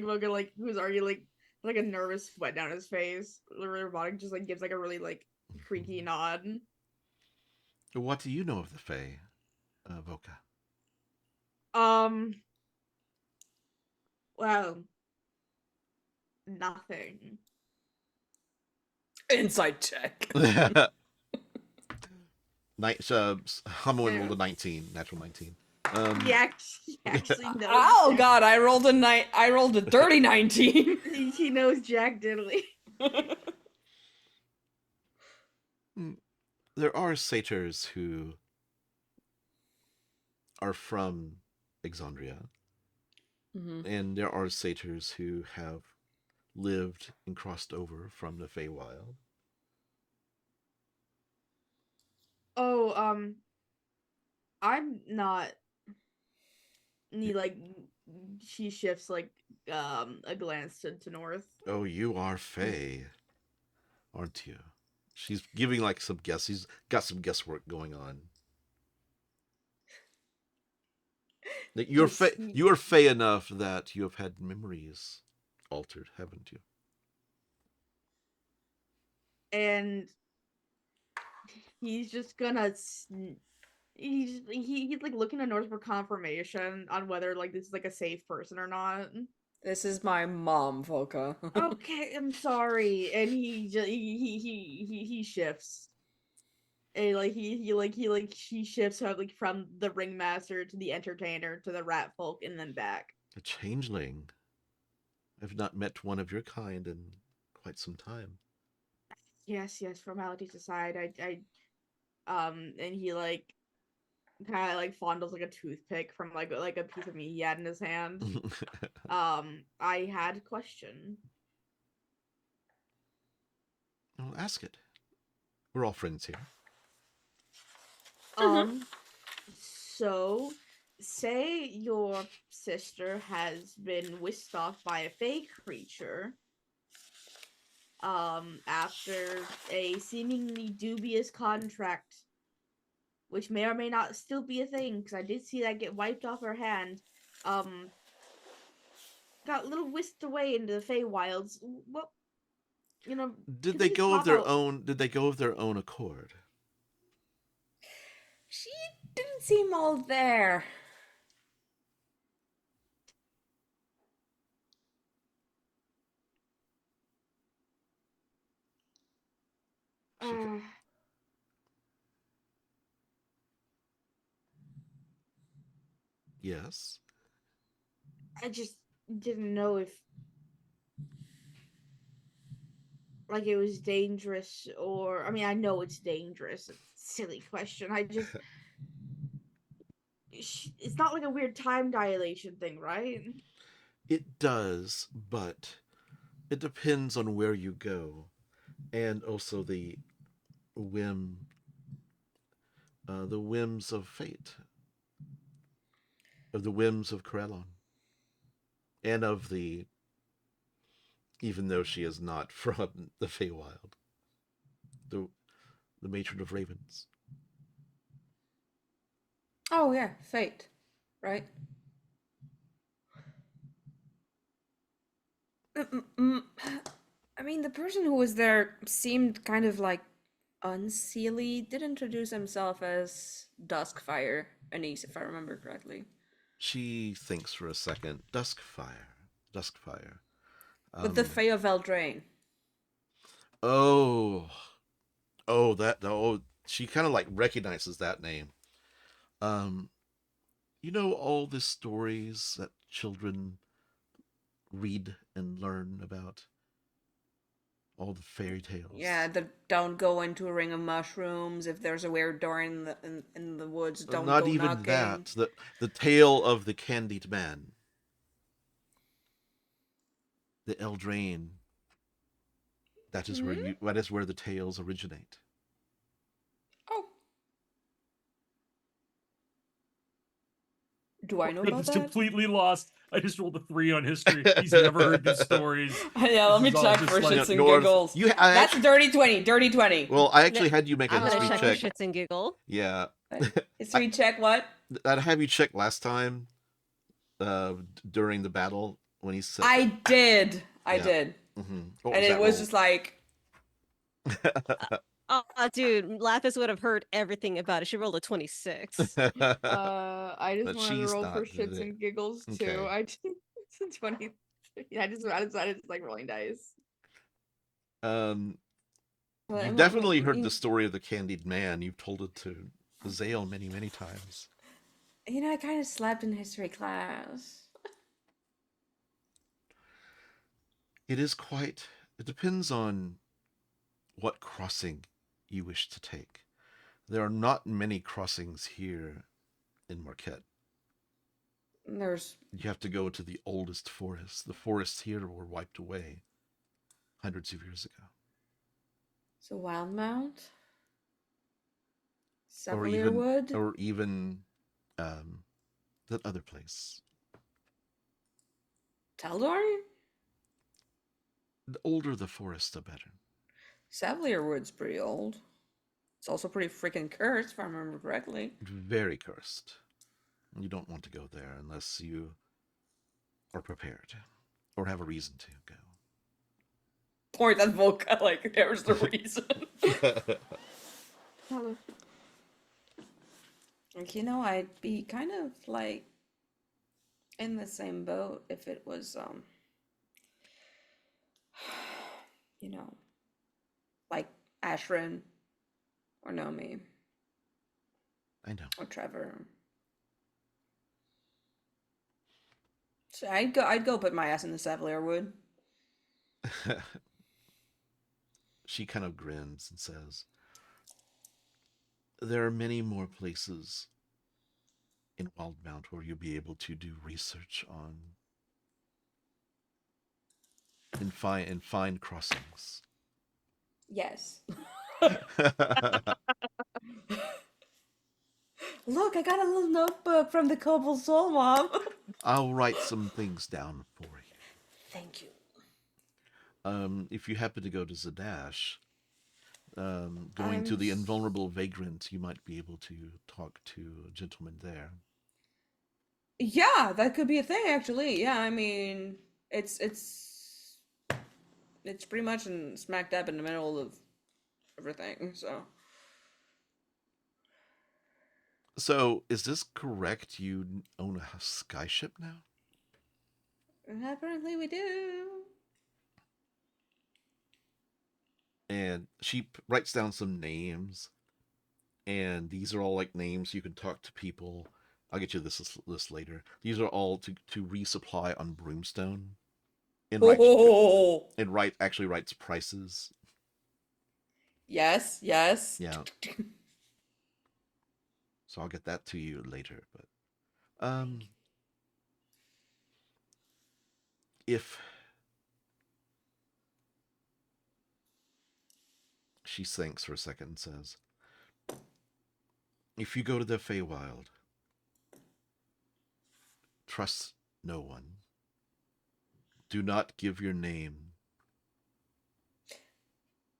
Voga, like who's already like a nervous sweat down his face. The robotic just like gives like a really like creaky nod. What do you know of the Fae, Voka? Well, nothing. Insight check. Hamuin rolled a 19, natural 19. He actually knows. Oh Jack. god, I rolled a dirty 19. He knows Jack Diddley. There are satyrs who are from Exandria, and there are satyrs who have lived and crossed over from the feywild. Oh, I'm not. She shifts like a glance to North. Oh, you are Fey, aren't you? She's giving like some guess. She's got some guesswork going on. You're Fey enough that you have had memories altered, haven't you? And he's just gonna he's like looking to North for confirmation on whether like this is like a safe person or not. This is my mom, Voka. Okay, I'm sorry. And he just he shifts. And like he shifts from the ringmaster to the entertainer to the rat folk and then back. A changeling. I've not met one of your kind in quite some time. Yes, formalities aside, and he like kind of like fondles like a toothpick from like a piece of meat he had in his hand. I had a question. Well, ask it. We're all friends here. So say your sister has been whisked off by a fey creature after a seemingly dubious contract, which may or may not still be a thing, because I did see that get wiped off her hand. Got a little whisked away into the Feywilds. What, Did could they these go of pop their out? own? Did they go of their own accord? She didn't seem all there. Yes. I just didn't know if like it was dangerous, or I mean, I know it's dangerous. It's a silly question. It's not like a weird time dilation thing, right? It does, but it depends on where you go, and also the whims of fate, of the whims of Corellon, and of the, even though she is not from the Feywild, the the matron of ravens. Oh yeah, fate, right? I mean, the person who was there seemed kind of like unseelie. Did introduce himself as Duskfire, Anise, if I remember correctly. She thinks for a second. Duskfire. With the Fae of Eldraine. Oh, she kind of like recognizes that name. You know all the stories that children read and learn about, all the fairy tales. Yeah, don't go into a ring of mushrooms. If there's a weird door in the woods, don't Not go even knocking. that. The tale of the candied man, the Eldraine. That is that is where the tales originate. Oh. Do I know about It's that? completely lost. I just rolled a 3 on history. He's never heard these stories. Yeah, let me This is all check just for like- shits and North- giggles. I That's actually- dirty 20. Dirty 20. Well, I actually had you make a I'm gonna history check check. for shits and giggle. Yeah. History check what? I'd have you check last time, during the battle when he said. I did. I Yeah. did. Mm-hmm. And it was just like, Oh, dude, Laphus would have heard everything about it. She rolled a 26. I just But wanted to she's roll not, for did shits it? and giggles too. Okay. I just 20. Yeah, I decided just like rolling dice. You Well, definitely well, heard you- the story of the candied man. You've told it to Zale many, many times. I kind of slept in history class. It depends on what crossing you wish to take. There are not many crossings here in Marquette. There's You have to go to the oldest forests. The forests here were wiped away hundreds of years ago. so Wildmount, Or Sevillierwood. even that other place. Teldorn? The older the forest, the better. Sevillierwood's pretty old. It's also pretty freaking cursed, if I remember correctly. Very cursed. You don't want to go there unless you are prepared or have a reason to go. Point at Voka, like, there's the reason. Hello. Like, I'd be kind of like in the same boat if it was, like Ashrin or Nomi I know. or Trevor. So I'd go put my ass in the Sevillierwood. She kind of grins and says, there are many more places in Wildmount where you'll be able to do research on and find crossings. Yes. Look, I got a little notebook from the Kobold Soul Mom. I'll write some things down for you. Thank you. If you happen to go to Zadash, going to I'm the s- Invulnerable Vagrant, you might be able to talk to a gentleman there. Yeah, that could be a thing, actually. Yeah, I mean, it's pretty much smack dab in the middle of everything. So So, is this correct? You own a skyship now? apparently we do. And she writes down some names, and these are all like names you can talk to people. I'll get you this list later. These are all to resupply on Broomstone, and Oh, actually writes prices. yes, yes. Yeah. So I'll get that to you later. But if she thinks for a second and says, if you go to the Feywild, trust no one. Do not give your name,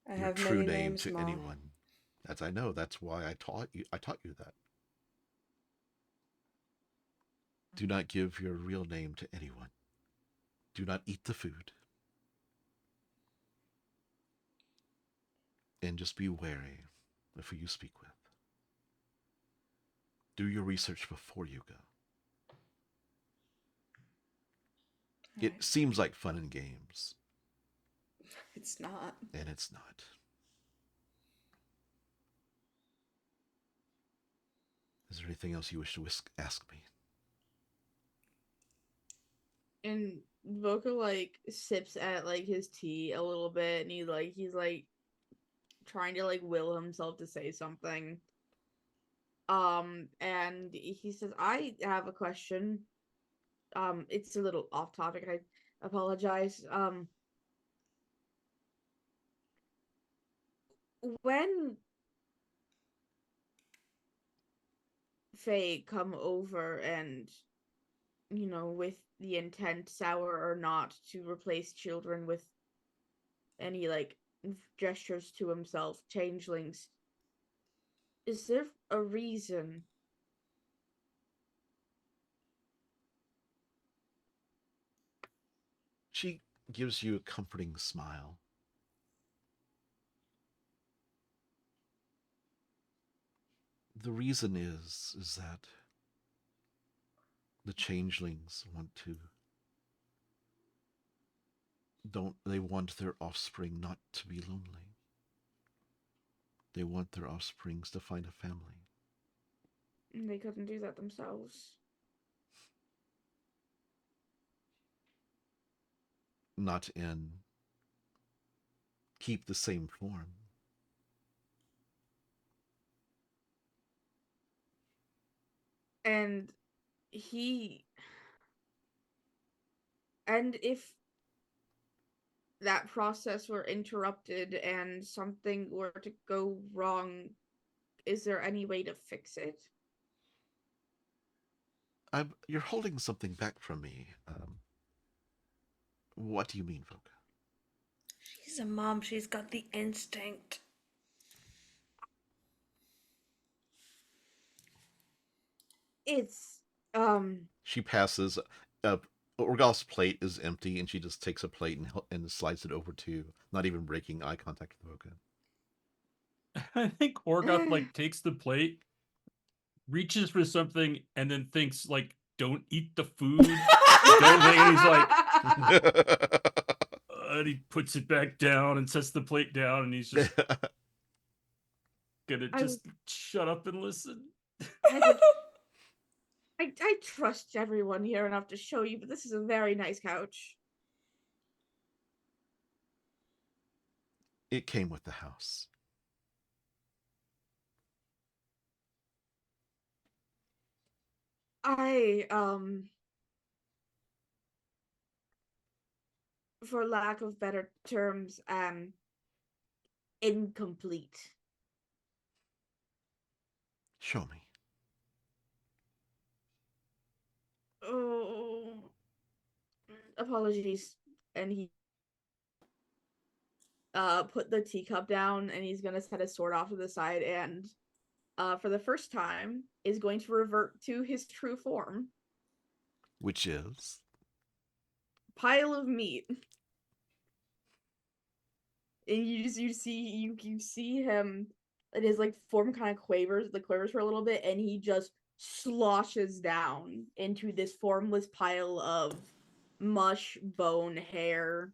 I your have true many name names, to Mom. anyone. As I know, that's why I taught you that. Do not give your real name to anyone. Do not eat the food. And just be wary of who you speak with. Do your research before you go. It Alright. seems like fun and games, It's not. and it's not. Is there anything else you wish to ask me? And Voka like sips at like his tea a little bit, and he's like trying to like will himself to say something. And he says, "I have a question. It's a little off topic. I apologize. When Faye come over and with the intent, sour or not, to replace children with any like gestures to himself, changelings, is there a reason?" She gives you a comforting smile. The reason is that the changelings they want their offspring not to be lonely. They want their offsprings to find a family. They couldn't do that themselves. Not in keep the same form. And he and if that process were interrupted and something were to go wrong, is there any way to fix it? You're holding something back from me. What do you mean, Voka? She's a mom. She's got the instinct. It's She passes. Orgoth's plate is empty, and she just takes a plate and slides it over to, not even breaking eye contact with Voka. I think Orgoth like takes the plate, reaches for something, and then thinks like, "Don't eat the food." And he's like, and he puts it back down and sets the plate down, and he's just gonna just shut up and listen. I trust everyone here enough to show you, but this is a very nice couch. It came with the house. I for lack of better terms, incomplete. Show me. Oh, apologies. And he put the teacup down, and he's gonna set his sword off to the side, and for the first time is going to revert to his true form. Which is Pile of meat. And you see him, and his like form kind of quavers for a little bit, and he just sloshes down into this formless pile of mush, bone, hair,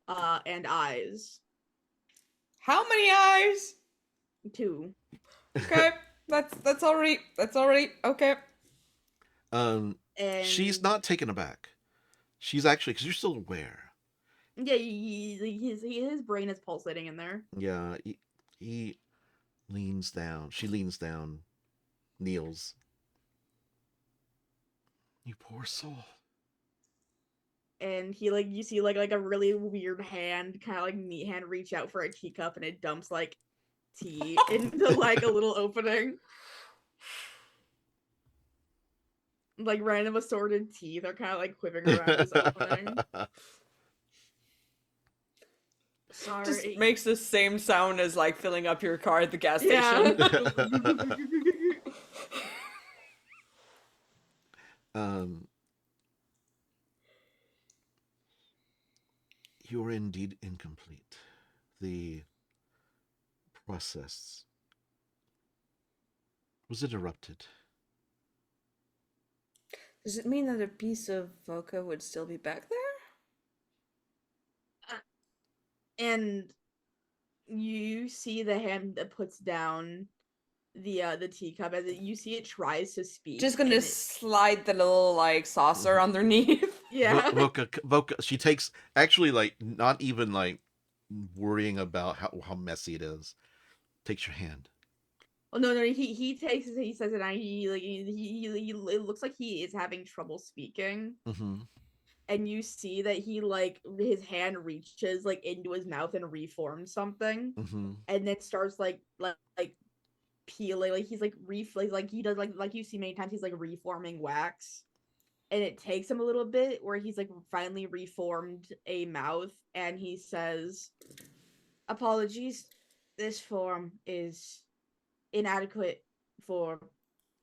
and eyes. How many eyes? 2. Okay, that's already okay. And she's not taken aback. She's actually, because you're still aware. yeah, his brain is pulsating in there. Yeah, he leans down. She leans down, kneels. You poor soul. And he like you see like a really weird hand, kind of like meat hand, reach out for a teacup, and it dumps like tea into like a little opening. Like random assorted teeth are kind of like quivering around this opening. Sorry. Just makes the same sound as like filling up your car at the gas Yeah. station. You are indeed incomplete. The process was interrupted. Does it mean that a piece of Voka would still be back there? And you see the hand that puts down the teacup as you see it tries to speak. Just gonna slide the little like saucer underneath. Yeah. Voka, she takes, actually, like, not even like worrying about how messy it is. Takes your hand. Well, no, he takes it. He says it. And he it looks like he is having trouble speaking. Mm-hmm. And you see that he like his hand reaches like into his mouth and reforms something, Mm-hmm. and then starts like peeling, like he's like like he does like you see many times he's like reforming wax, and it takes him a little bit where he's like finally reformed a mouth, and he says, "Apologies, this form is inadequate for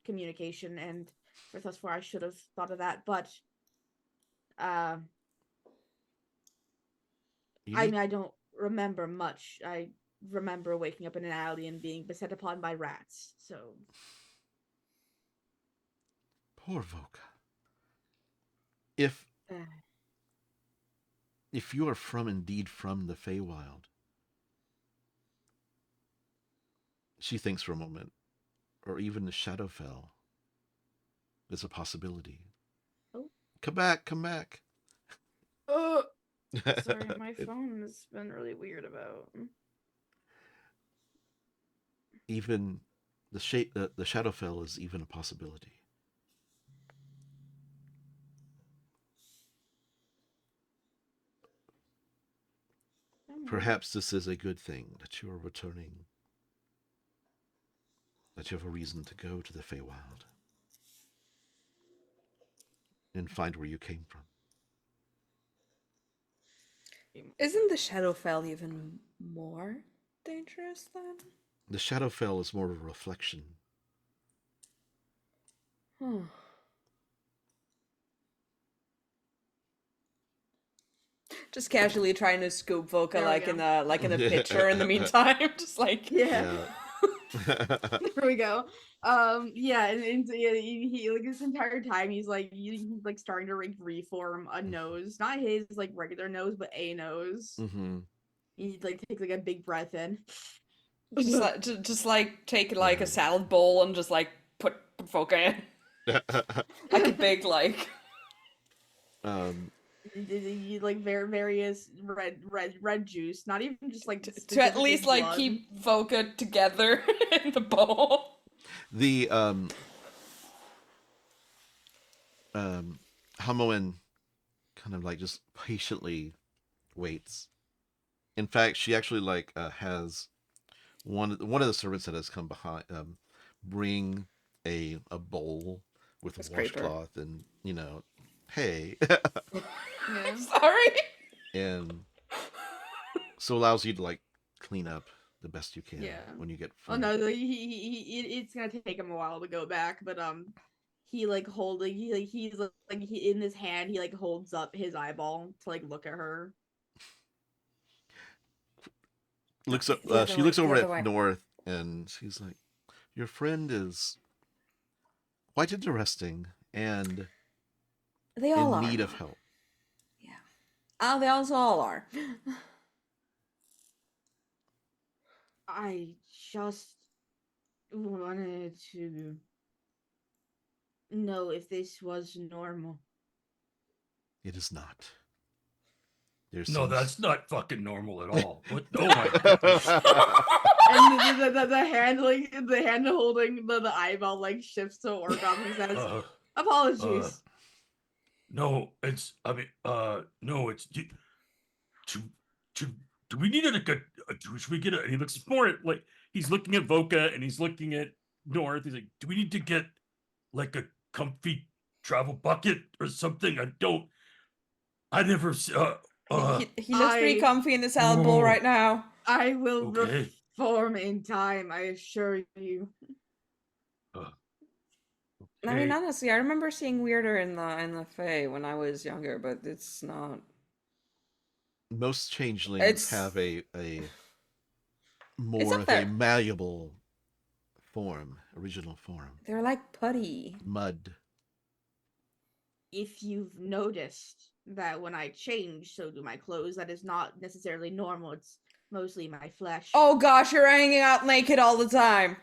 communication, and for thus far I should have thought of that, but I mean, I don't remember much. I remember waking up in an alley and being beset upon by rats, so..." Poor Voka. If you are indeed from the feywild, she thinks for a moment, or even the Shadowfell is a possibility. Oh. Come back. Oh, sorry, my phone has been really weird about. Even the Shadowfell is even a possibility. Perhaps this is a good thing that you are returning. That you have a reason to go to the Feywild and find where you came from. Isn't the Shadowfell even more dangerous then? The Shadowfell is more of a reflection. Just casually trying to scoop Voka There we in a pitcher in the meantime. Just like Yeah. There we go. Yeah, and yeah, he like this entire time he's like starting to reform a nose, not his like regular nose, but a nose. Mm-hmm. He like takes like a big breath in. just like take like a salad bowl and just like put Voka in. Like a big like like various red juice, not even just like to at least like blood. keep Voka together in the bowl. The Hamoen kind of like just patiently waits. In fact, she actually like has one of the servants that has come behind bring a bowl with a A scraper. washcloth and, hay. Yeah. Sorry. And so allows you to like clean up the best you can Yeah. when you get Oh food. no, it's gonna take him a while to go back, but he like holding he's like he in his hand he like holds up his eyeball to like look at her. Looks up. The other She way, looks the over other at way. North, and she's like, "Your friend is quite interesting and They all in are. need of help." Yeah. They also all are. I just wanted to know if this was normal. It is not. There's No, some- that's not fucking normal at all. What? Oh my goodness. And the hand like the hand holding the eyeball like shifts to Orgoth and says, Uh, "Apologies." no, it's. I mean, no, it's. Do, do, do we need should we get a? And he looks more at like he's looking at Voka and he's looking at North. He's like, do we need to get like a comfy travel bucket or something? I never. He looks pretty I- comfy in the salad bowl Oh. right now. I will Okay. reform in time, I assure you. I mean, Okay. honestly, I remember seeing weirder in the Fae when I was younger, but it's not. most changelings It's- have a more up of there. a malleable form, original form. They're like putty. Mud. If you've noticed that when I change, so do my clothes, that is not necessarily normal. It's mostly my flesh. Oh gosh, you're hanging out naked all the time.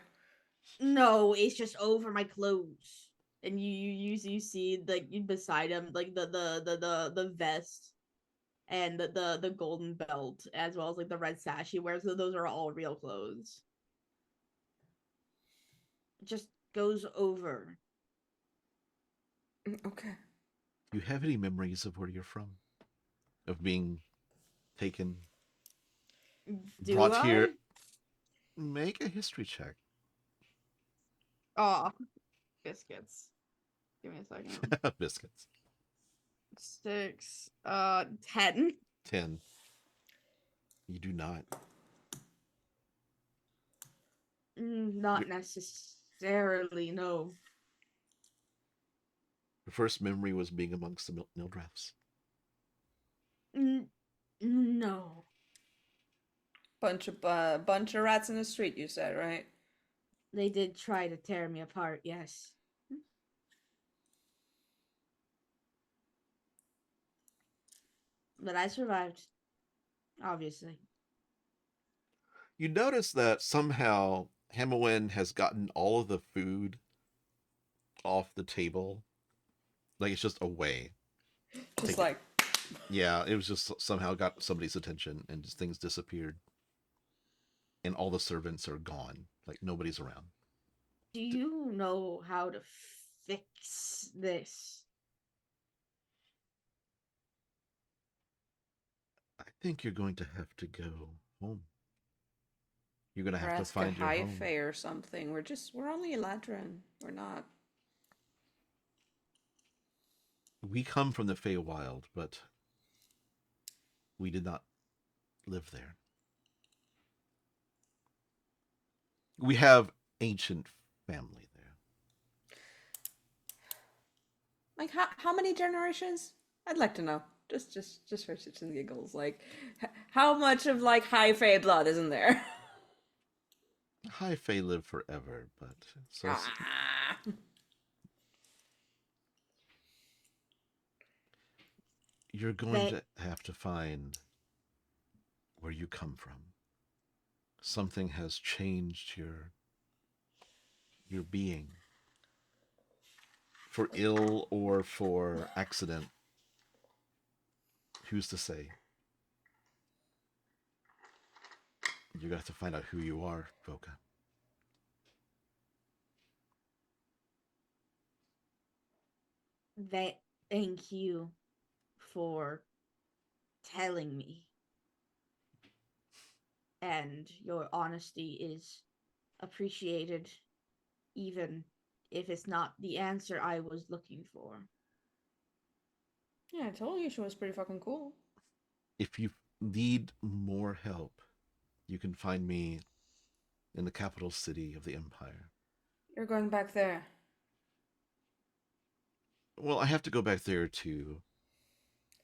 No, it's just over my clothes. And you see like beside him like the vest and the golden belt as well as like the red sash he wears. Those are all real clothes. It just goes over. Okay. Do you have any memories of where you're from? Of being taken, Do brought I? here? Make a history check. Aw. Biscuits. Give me a second. Biscuits. 6 10. 10. You do not. Not necessarily, no. Your first memory was being amongst the Nildriths. No. Bunch of rats in the street, you said, right? They did try to tear me apart, yes. But I survived. Obviously. You notice that somehow Hamilwen has gotten all of the food off the table. Like it's just away. Just Take it. like Yeah, it was just somehow got somebody's attention and just things disappeared. And all the servants are gone. Like nobody's around. Do you know how to fix this? I think you're going to have to go home. You're going to or have to ask a find your high home. fae or something. We're only Eladrin. We're not. We come from the feywild, but we did not live there. We have ancient family there. Like how many generations? I'd like to know. Just for shits and giggles. Like how much of like high fae blood isn't there? High fae live forever, but so Ah. you're going to have to find where you come from. Something has changed your being. For ill or for accident. Who's to say? You're gonna have to find out who you are, Voka. Thank you for telling me. And your honesty is appreciated even if it's not the answer I was looking for. Yeah, I told you she was pretty fucking cool. If you need more help, you can find me in the capital city of the Empire. You're going back there. Well, I have to go back there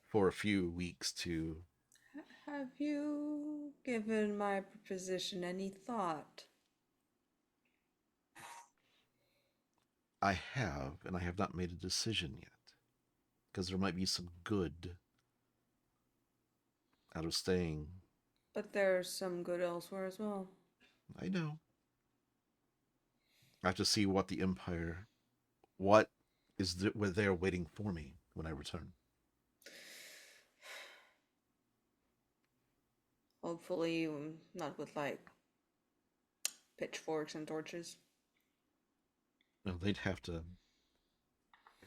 for a few weeks to. Have you given my proposition any thought? I have, and I have not made a decision yet. Because there might be some good out of staying. But there's some good elsewhere as well. I know. I have to see what the Empire. What is there waiting for me when I return. Hopefully, not with like pitchforks and torches. No, they'd have to.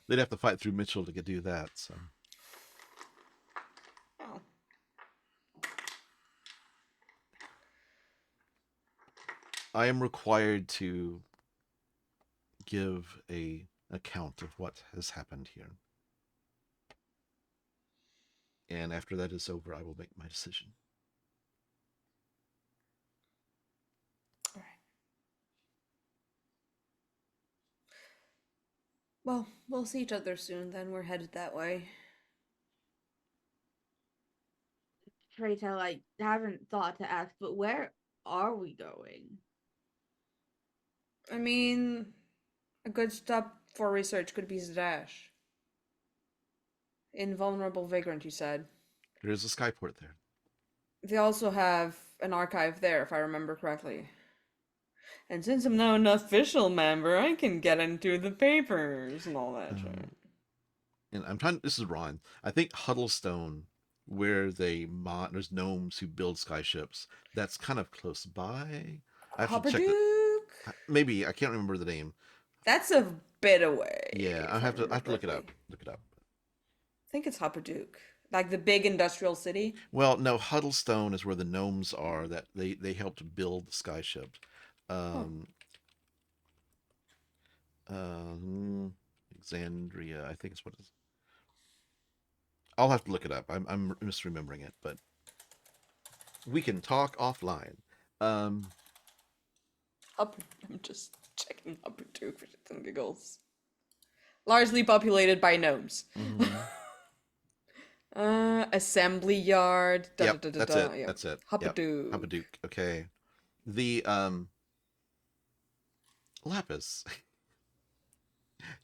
They'd have to fight through Mitchell to do that. So. Oh. I am required to give a account of what has happened here. And after that is over, I will make my decision. All right. Well, we'll see each other soon then. We're headed that way. Pray tell, I haven't thought to ask, but where are we going? I mean, a good stop for research could be Zadash. Invulnerable Vagrant, you said. There is a skyport there. They also have an archive there, if I remember correctly. And since I'm now an official member, I can get into the papers and all that shit. And I'm trying. This is Ron. I think Huddlestone, where there's gnomes who build skyships. That's kind of close by. I have to check. Maybe I can't remember the name. That's a bit away. Yeah, I have to look it up. Look it up. I think it's Hopperduke, like the big industrial city. Well, no, Huddlestone is where the gnomes are. That they helped build the skyship. Alexandria, I think it's what it is. I'll have to look it up. I'm misremembering it, but we can talk offline. I'm just checking Hopperduke for shits and giggles. Largely populated by gnomes. Mm-hmm. Assembly yard. Yep, that's it. Yep. That's it. Hopperduke. Yep. Hopperduke. Okay. The Laphus.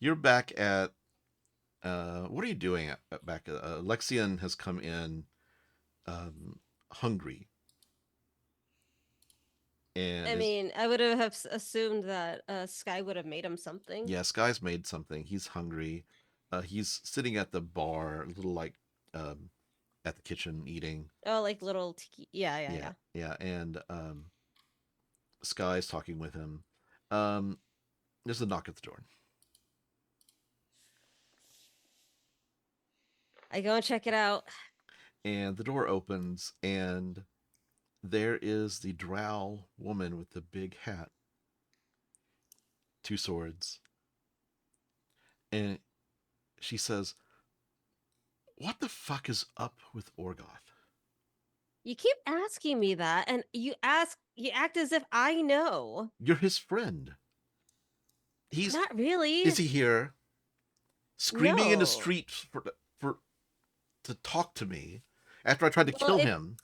You're back at. What are you doing back? Lexian has come in, hungry. And I mean, I would have assumed that Sky would have made him something. Yeah, Sky's made something. He's hungry. He's sitting at the bar, a little like at the kitchen eating. Oh, like little tiki. Yeah. And Sky's talking with him. There's a knock at the door. I go and check it out. And the door opens, and there is the drow woman with the big hat. 2 swords. And she says, "What the fuck is up with Orgoth?" You keep asking me that, and you act as if I know. You're his friend. He's not really. Is he here screaming in the No. street to talk to me after I tried to kill him?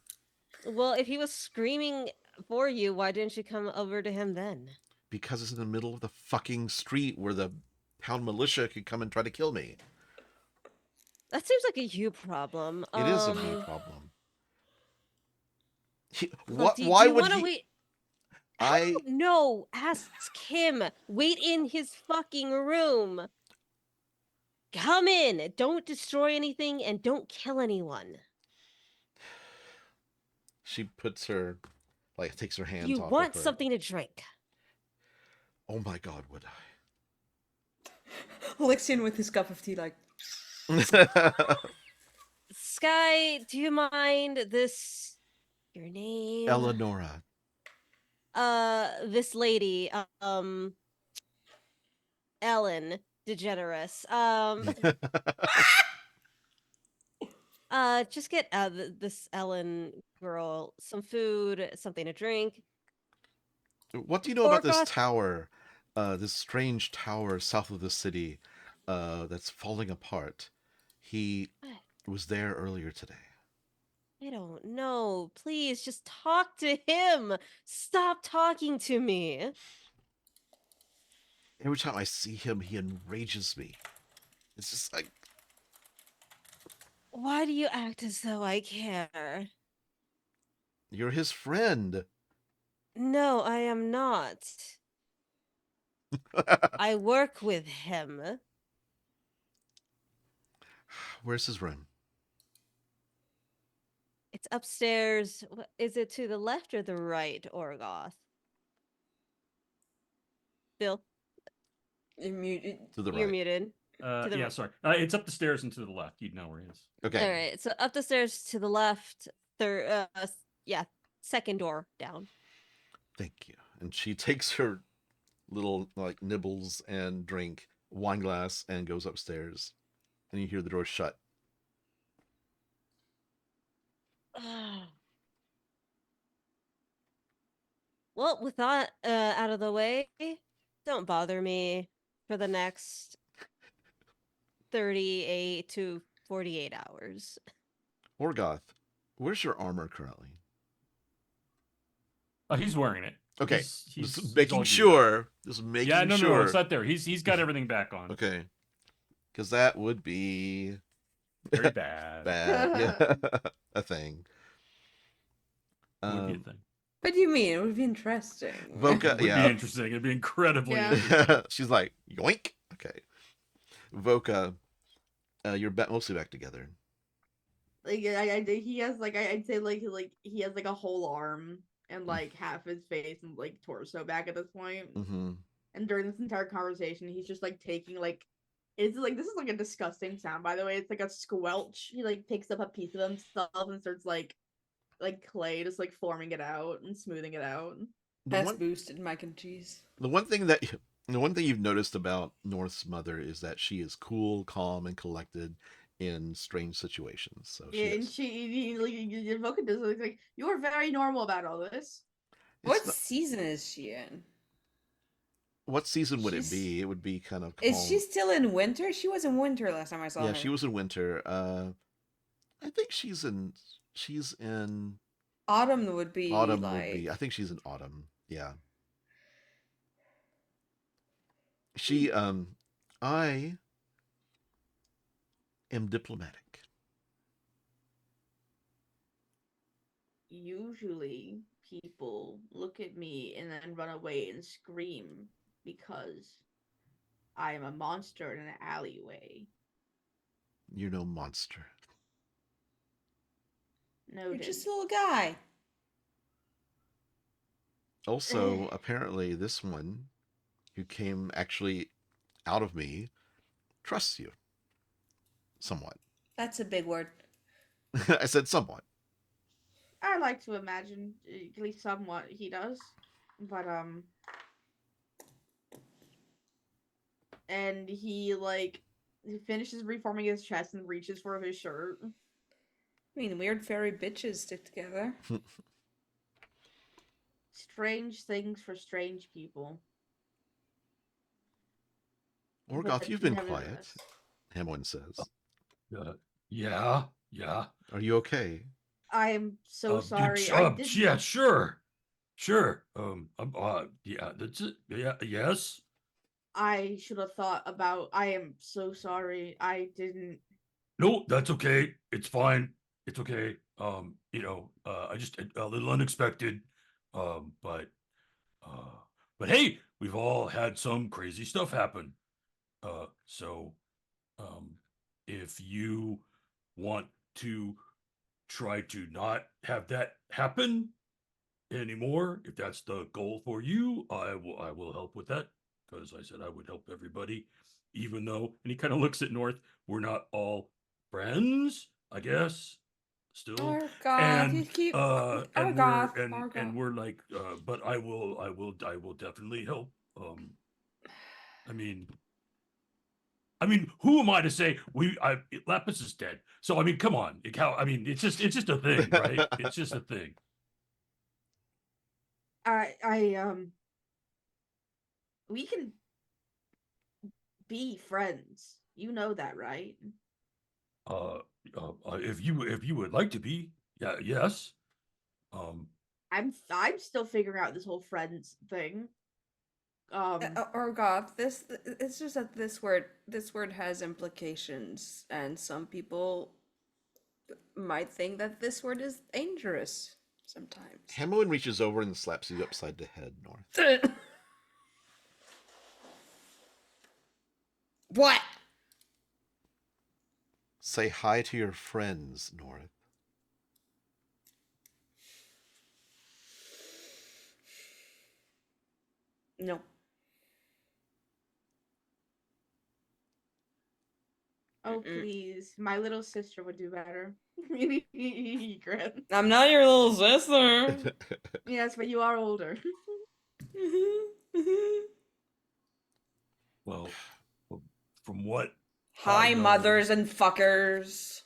Well, if he was screaming for you, why didn't you come over to him then? Because it's in the middle of the fucking street where the town militia could come and try to kill me. That seems like a you problem. It is a me problem. Look, Why would he? Wait? I don't know. Ask him. Wait in his fucking room. Come in. Don't destroy anything and don't kill anyone. She puts her, takes her hands You off want of her. something to drink. Oh my god, would Alexian with his cup of tea, I? Sky, do you mind this? Your name? Eleonora. This lady. Ellen DeGeneres. Just get this Ellen girl some food, something to drink. What do you know about this Orgoth, tower? This strange tower south of the city, that's falling apart. He was there earlier today. I don't know. Please just talk to him. Stop talking to me. Every time I see him, he enrages me. It's just like, Why do you act as though I care? you're his friend. No, I am not. I work with him. Where's his room? It's upstairs. Is it to the left or the right, Orgoth? Bill, You're muted. To the you're right. muted. To the Yeah, right. sorry. It's up the stairs and to the left. You'd know where he is. Okay. All right. So up the stairs to the left. Third. Yeah. Second door down. Thank you. And she takes her little like nibbles and drink, wine glass, and goes upstairs. And you hear the door shut. Well, with that out of the way, don't bother me for the next 38 to 48 hours. Orgoth, where's your armor currently? Oh, he's wearing it. Okay. He's Just all making geared sure. up. Just making Yeah, no, sure. it's not there. He's got everything back on. Okay. Because that would be Very bad. bad. Yeah. A thing. Would be a thing. What do you mean? It would be interesting. Voka, It would yeah. be interesting. It'd be incredibly Yeah. interesting. She's like, yoink. Okay. Voka, you're mostly back together. Like he has like I'd say like he has like a whole arm and like half his face and like torso back at this point. Mm-hmm. And during this entire conversation, he's just like taking like it's like this is like a disgusting sound, by the way. It's like a squelch. He like picks up a piece of himself and starts like clay, just like forming it out and smoothing it out. Best boosted mac and cheese. The one thing you've noticed about North's mother is that she is cool, calm, and collected in strange situations. So Yeah, and Voka does like you are very normal about all this. What season is she in? What season would it She's- be? It would be kind of calm. Is she still in winter? She was in winter last time I saw her. Yeah, she was in winter. I think she's in Autumn would be autumn. like... Would be. I think she's in autumn. Yeah. She I am diplomatic. Usually people look at me and then run away and scream because I am a monster in an alleyway. You're no monster. No, You're just a little guy. Also, apparently, this one who came actually out of me trusts you somewhat. That's a big word. I said somewhat. I like to imagine at least somewhat he does, but and he finishes reforming his chest and reaches for his shirt. I mean, weird fairy bitches stick together. Strange things for strange people. Orgoth, But you've been nevertheless, quiet, Hamlin says. Yeah. Are you okay? I am so sorry. I didn't... Yeah, sure. Yeah, that's it. Yeah, yes. I should have thought about. I am so sorry. I didn't. No, that's okay. It's fine. It's okay. I just a little unexpected. But hey, we've all had some crazy stuff happen. So if you want to try to not have that happen anymore, if that's the goal for you, I will help with that, because I said I would help everybody, even though, and he kind of looks at North, we're not all friends, I guess, still. Oh God, you keep... and Orgoth. we're like, but I will definitely help. I mean, I mean, who am I to say Laphus is dead? So I mean, come on. It's just a thing, right? It's just a thing. We can be friends. You know that, right? If you would like to be, yeah, yes. I'm still figuring out this whole friends thing. Orgoth, it's just that this word has implications, and some people might think that this word is dangerous sometimes. Hamilton reaches over and slaps you upside the head, North. What? Say hi to your friends, North. No. Oh, please. My little sister would do better. Grin. I'm not your little sister. Yes, but you are older. Well, from what Hi, I know, mothers and fuckers.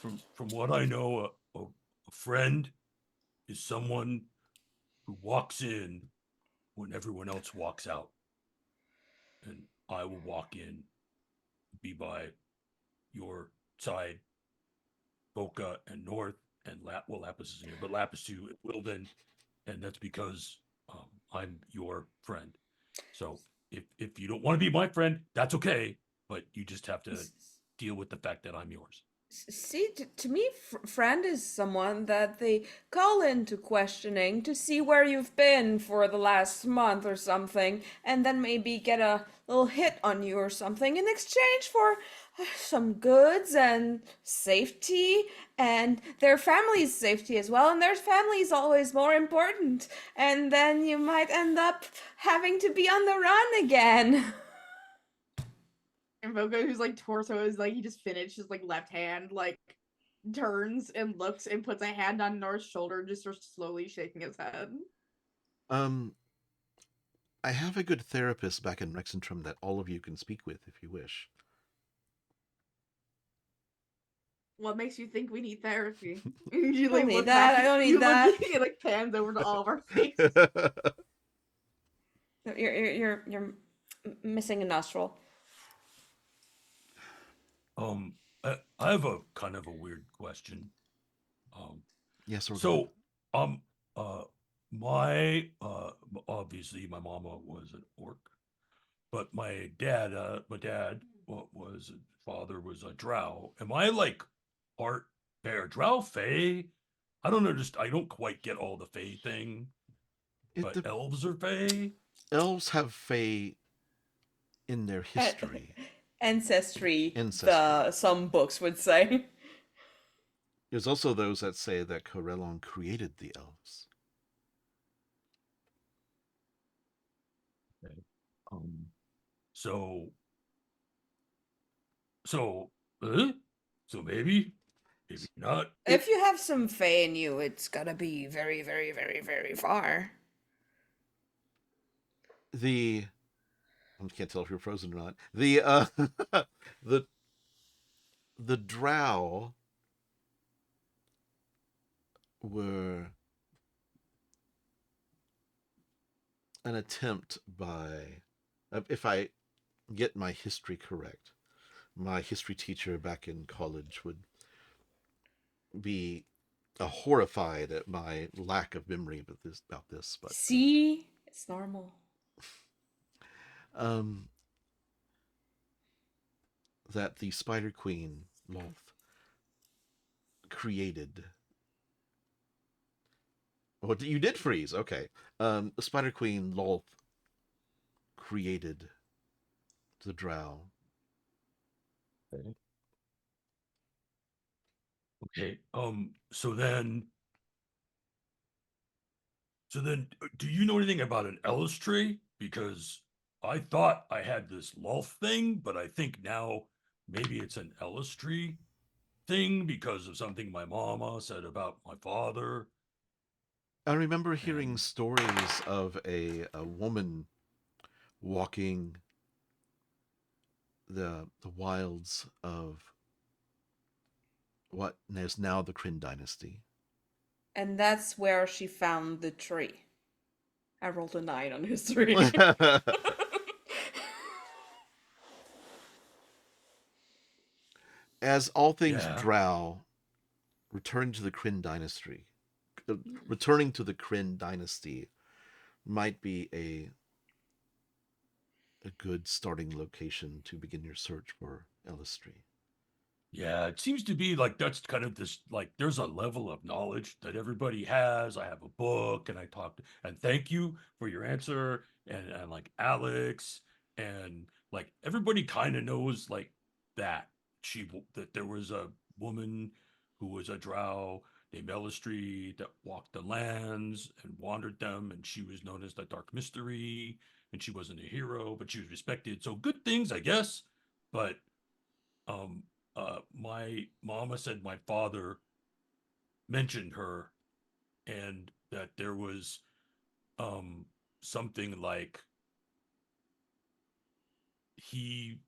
from what I know, a friend is someone who walks in when everyone else walks out, and I will walk in, be by your side, Voka and North, and Laphus is in here, but Laphus too will then, and that's because I'm your friend. So if you don't want to be my friend, that's okay, but you just have to deal with the fact that I'm yours. See, to me, friend is someone that they call into questioning to see where you've been for the last month or something, and then maybe get a little hit on you or something in exchange for some goods and safety and their family's safety as well. And their family is always more important. And then you might end up having to be on the run again. And Voka, whose like torso is like he just finished his like left hand, like turns and looks and puts a hand on North's shoulder and just starts slowly shaking his head. I have a good therapist back in Rexentrum that all of you can speak with if you wish. What makes you think we need therapy? I You don't like need look that. back, I don't need you that. Look, it like pans over to all of our faces. You're missing a nostril. I have a kind of a weird question. Yes, or So, my obviously my mama was an orc, but my dad was father was a drow. Am I like part bear drow fey? I don't know. I don't quite get all the fey thing. But elves are fey. Elves have fey in their history. Ancestry. Ancestry. Some books would say. There's also those that say that Corellon created the elves. Okay. So maybe not. If you have some fae in you, it's gotta be very, very, very, very far. I can't tell if you're frozen or not. The drow were an attempt by, if I get my history correct, my history teacher back in college would be horrified at my lack of memory about this. But see, it's normal. That the Spider Queen Lolth created. Oh, you did freeze. Okay. The Spider Queen Lolth created the drow. Okay. So then, do you know anything about an Ellis tree? Because I thought I had this Lolth thing, but I think now maybe it's an Ellis tree thing because of something my mama said about my father. I remember hearing stories of a woman walking the wilds of what is now the Kryn dynasty. And that's where she found the tree. I rolled a 9 on history. As all things Yeah. drow, returning to the Kryn dynasty might be a good starting location to begin your search for Elistri. Yeah, it seems to be like that's kind of this like there's a level of knowledge that everybody has. I have a book and I talked and thank you for your answer and like Alex and like everybody kind of knows like that that there was a woman who was a drow named Elistri that walked the lands and wandered them and she was known as the Dark Mystery and she wasn't a hero but she was respected. So good things, I guess. But um my mama said my father mentioned her and that there was something like he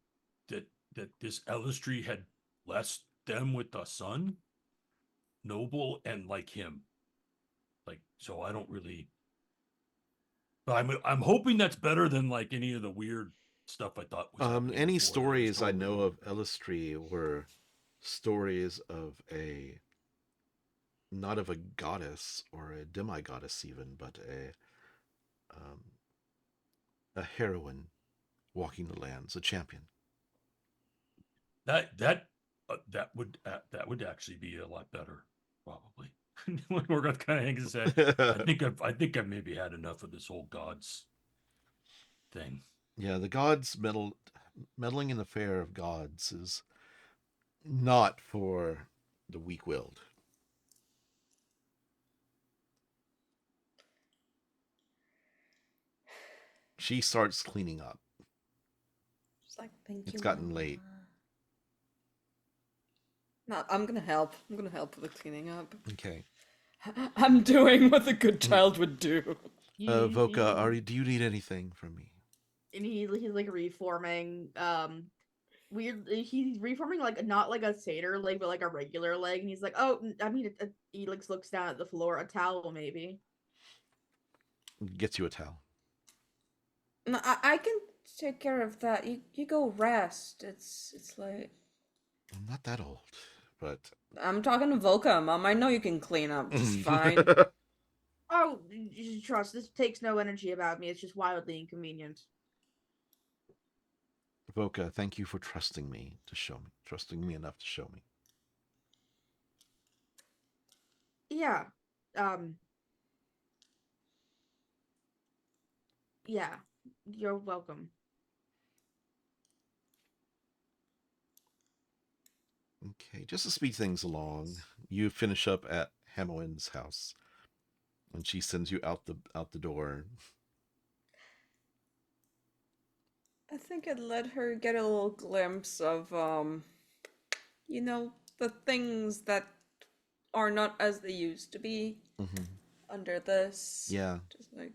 that this Elistri had blessed them with a son noble and like him like so I don't really but I'm hoping that's better than like any of the weird stuff I thought was happening Any before. stories I know of Elistri were stories of not of a goddess or a demi-goddess even, but a heroine walking the lands, a champion. That would actually be a lot better, probably. When Orgoth kind of hangs his head, I think I've maybe had enough of this whole gods thing. Yeah, the gods meddling in the affair of gods is not for the weak-willed. She starts cleaning up. It's like, thank you. It's gotten Mama. late. No, I'm gonna help. I'm gonna help with the cleaning up. Okay. I'm doing what a good child would do. Voka, do you need anything from me? And he's like reforming he's reforming like not like a satyr leg but like a regular leg and he's like, oh, I mean he like looks down at the floor, a towel maybe. Gets you a towel. No, I can take care of that. You go rest. It's late. I'm not that old, but I'm talking to Voka, Mom. I know you can clean up just fine. Oh, you should trust, this takes no energy about me, it's just wildly inconvenient. Voka, thank you for trusting me enough to show me. Yeah. Yeah. You're welcome. Okay, just to speed things along, you finish up at Hamoin's house, and she sends you out the door. I think I'd let her get a little glimpse of the things that are not as they used to be under this. Yeah. Just like,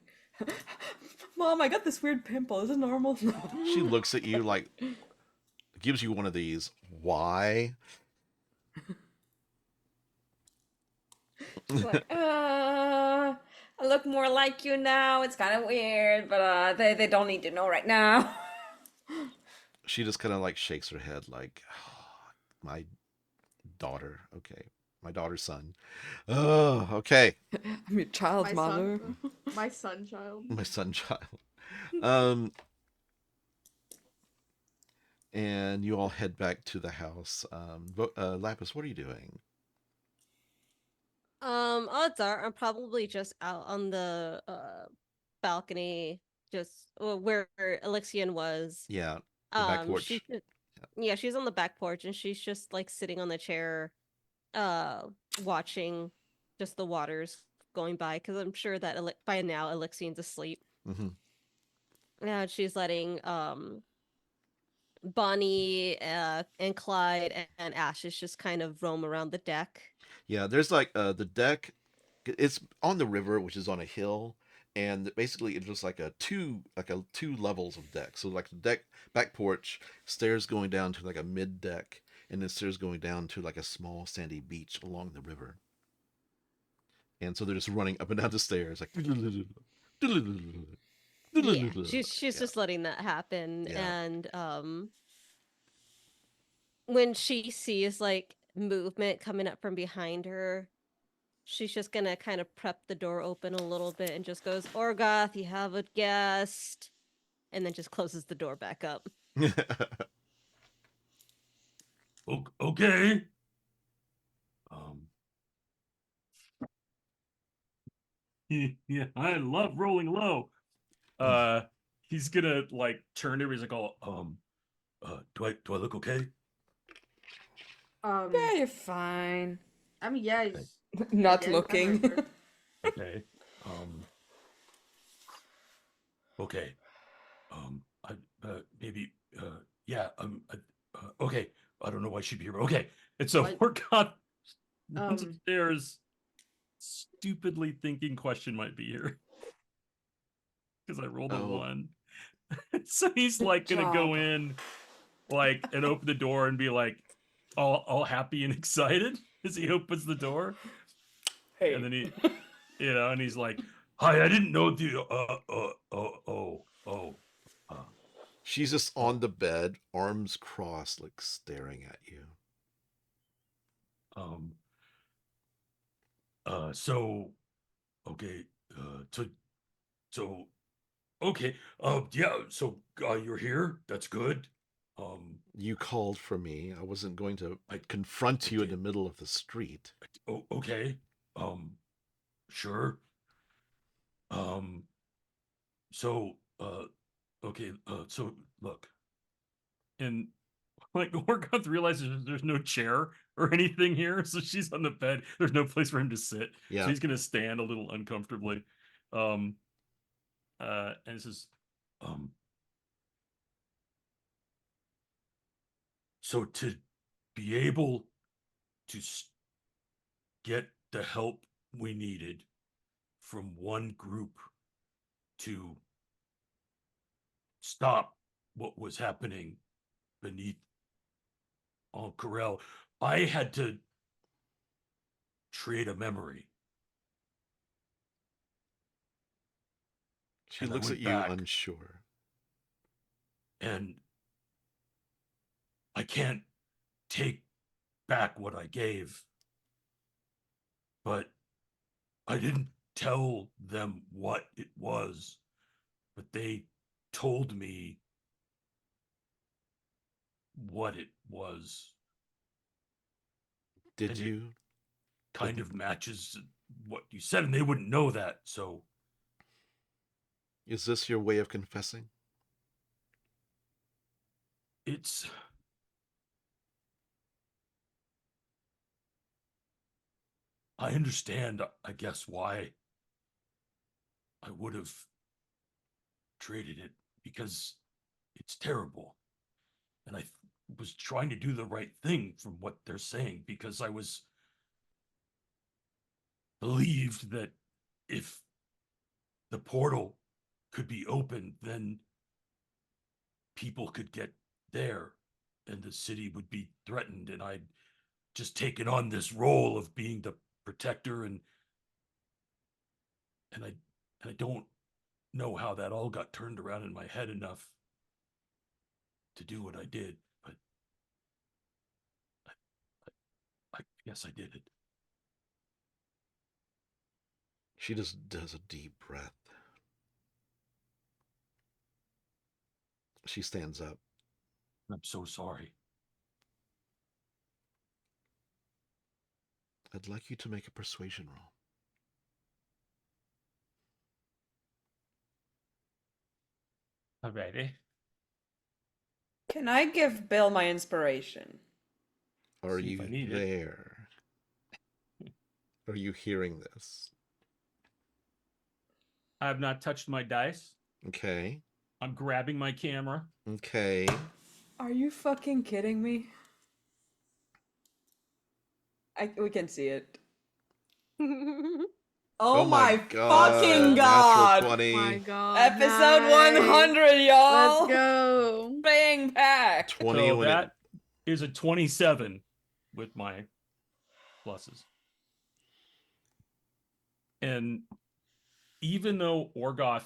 Mom, I got this weird pimple. Is it normal? She looks at you like, gives you one of these. Why? She's like, I look more like you now. It's kind of weird, but they don't need to know right now. She just kind of like shakes her head like, oh, my daughter. Okay. My daughter's son. Oh, okay. I'm your child's mother. My son child. My son child. And you all head back to the house. Laphus, what are you doing? Odds are I'm probably just out on the balcony, just where Alexian was. Yeah, the back porch. Yeah, she's on the back porch and she's just like sitting on the chair, watching just the waters going by because I'm sure that by now Alexian's asleep. Mm-hmm. Yeah, she's letting Bonnie and Clyde and Ashes just kind of roam around the deck. Yeah, there's like the deck. It's on the river, which is on a hill, and basically it's just like a two levels of deck. So like the deck back porch, stairs going down to like a mid deck, and then stairs going down to like a small sandy beach along the river. And so they're just running up and down the stairs like. Yeah, she's Yeah. just letting that happen, Yeah. and when she sees like movement coming up from behind her, she's just gonna kind of prep the door open a little bit and just goes, "Orgoth, you have a guest," and then just closes the door back up. Okay. Yeah, I love rolling low. He's gonna like turn to her. He's like, "Oh, do I look okay?" Yeah, you're fine. I mean, yeah, Okay. Not yeah, looking. whatever. Okay. Okay. I maybe yeah. Okay. I don't know why she'd be here. But okay. And so What? we're got runs Um, upstairs. Stupidly thinking question might be here because I rolled a Oh. 1. So he's Good like gonna go job. in, like, and open the door and be like, all happy and excited as he opens the door, Hey. and then he, and he's like, "Hi, I didn't know the She's just on the bed, arms crossed, like staring at you. So okay, so okay, yeah, so you're here. That's good. You called for me. I wasn't going to confront you in the middle of the street. Okay, sure. So okay, so look, and like Orgoth realizes there's no chair or anything here, so she's on the bed. There's no place for him to sit, Yeah. so he's gonna stand a little uncomfortably. And says, so to be able to get the help we needed from one group to stop what was happening beneath on Corel, I had to trade a memory. She And I looks went at you back. unsure. And I can't take back what I gave, but I didn't tell them what it was, but they told me what it was. Did And you? it kind of matches what you said, and they wouldn't know that, so Is this your way of confessing? it's I understand, I guess, why I would have traded it, because it's terrible. And I was trying to do the right thing from what they're saying, because I was believed that if the portal could be opened, then people could get there and the city would be threatened. And I'd just taken on this role of being the protector, and I don't know how that all got turned around in my head enough to do what I did, but I guess I did it. She just does a deep breath. She stands up. I'm so sorry. I'd like you to make a persuasion roll. Alrighty. Can I give Bill my inspiration? Are See if you I need it. there? Are you hearing this? I have not touched my dice. Okay. I'm grabbing my camera. Okay. Are you fucking kidding me? We can see it. Oh, my God, fucking natural god! 20. My God. Episode nice. 100, y'all! Let's go. Bang back! 20 So when it that is a 27 with my pluses. And even though Orgoth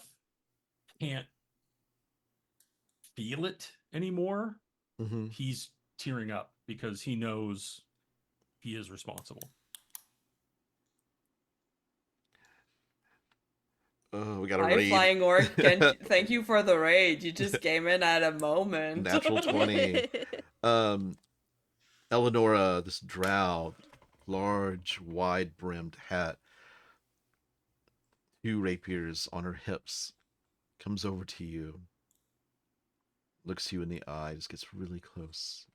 can't feel it anymore, Mhm. he's tearing up because he knows he is responsible. Oh, we got to Hi, read. Flying Orc. Thank you for the raid. You just came in at a moment. Natural 20. Eleonora, this drow, large, wide-brimmed hat, 2 rapiers on her hips, comes over to you, looks you in the eye, just gets really close.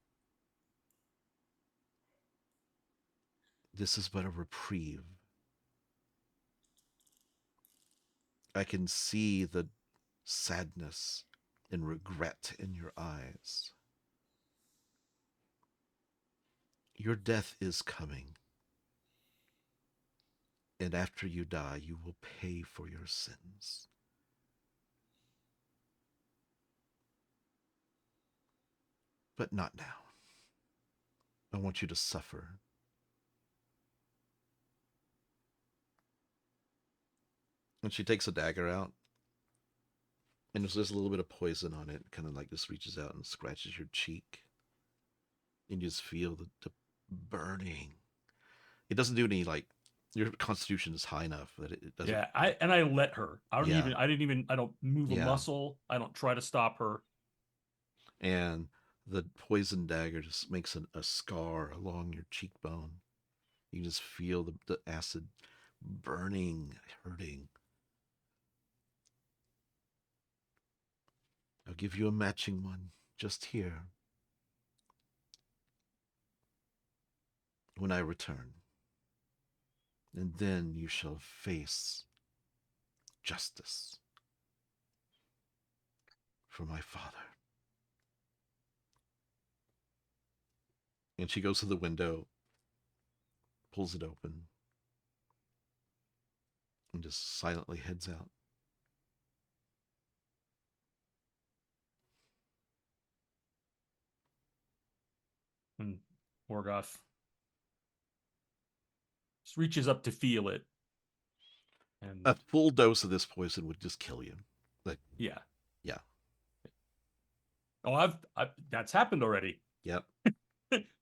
This is but a reprieve. I can see the sadness and regret in your eyes. Your death is coming. And after you die, you will pay for your sins. But not now. I want you to suffer. And she takes a dagger out. And there's a little bit of poison on it. Kind of like just reaches out and scratches your cheek. And you just feel the burning. It doesn't do any, like, your constitution is high enough that it doesn't. Yeah, I let her. I don't Yeah. I don't move a Yeah. muscle. I don't try to stop her. And the poison dagger just makes a scar along your cheekbone. You can just feel the acid burning, hurting. I'll give you a matching one just here when I return. And then you shall face justice for my father. And she goes to the window, pulls it open, and just silently heads out. And Orgoth just reaches up to feel it. And A full dose of this poison would just kill you. Like, yeah. yeah. Oh, I've that's happened already. Yep.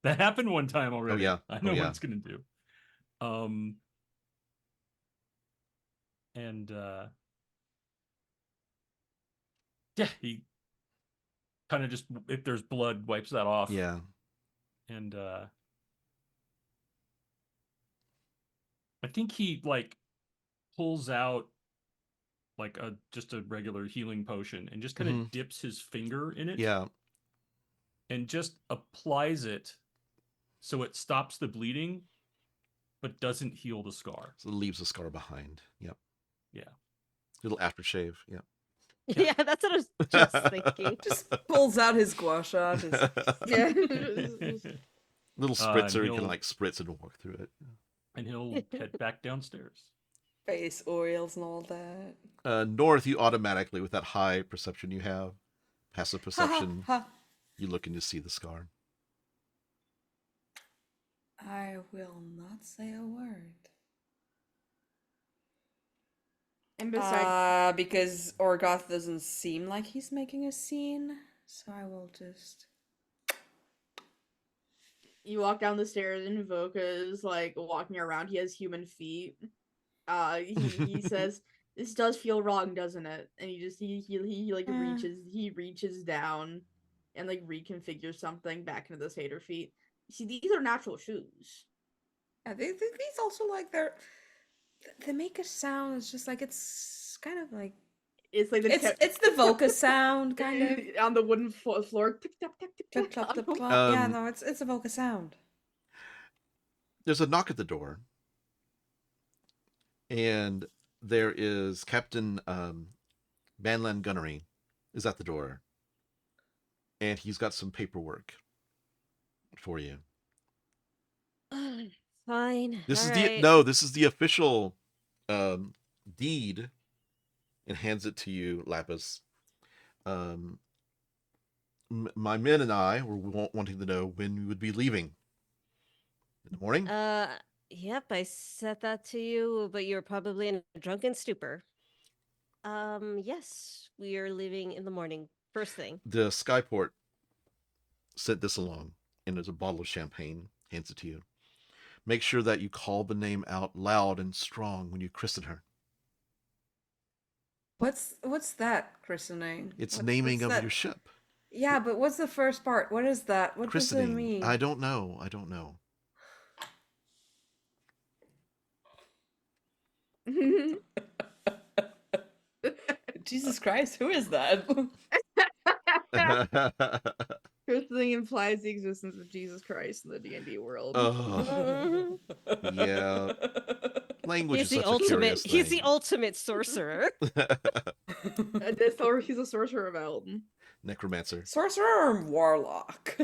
That happened one time already. yeah. I know Oh, yeah. what it's gonna do. And yeah, he kind of just, if there's blood, wipes that off. Yeah. And I think he like pulls out like just a regular healing potion and just kind of dips his finger in it. Yeah. And just applies it so it stops the bleeding, but doesn't heal the scar. So it leaves a scar behind. Yep. Yeah. Little aftershave. Yep. Yeah, that's what I was just thinking. Just pulls out his gua sha. Yeah. Little spritzer, you he'll- can like spritz and walk through it. And he'll head back downstairs. Face oils and all that. North, you automatically, with that high perception you have, passive perception, Ha, ha, you look and you see the scar. I will not say a word. And besides, Because Orgoth doesn't seem like he's making a scene, so I will just. you walk down the stairs and Voka is like walking around. He has human feet. He says, "This does feel wrong, doesn't it?" And he like reaches down and like reconfigures something back into the satyr feet. See, these are natural shoes. Yeah, these also like they make a sound. It's just like it's kind of like It's like it's the Voka sound kind of. on the wooden floor. Tick, tap, tap, tick, Tip, tap, top, tip, tap. top. Yeah, no, it's a Voka sound. There's a knock at the door. And there is Captain Banland Gunnery is at the door. And he's got some paperwork for you. Fine. This all is right. this is the official deed and hands it to you, Laphus. My men and I were wanting to know when we would be leaving. In the morning? Yep, I said that to you, but you were probably in a drunken stupor. Yes, we are leaving in the morning. First thing. The Skyport sent this along, and there's a bottle of champagne, hands it to you. Make sure that you call the name out loud and strong when you christen her. What's that christening? It's naming what's of that? your ship. Yeah, but what's the first part? What is that? What does it Christening. mean? I don't know. I don't know. Jesus Christ, who is that? Christening implies the existence of Jesus Christ in the D&D world. Oh, yeah. Language He's is the such a curious ultimate. He's thing. the ultimate sorcerer. He's a sorcerer of Elden. Necromancer. Sorcerer or warlock?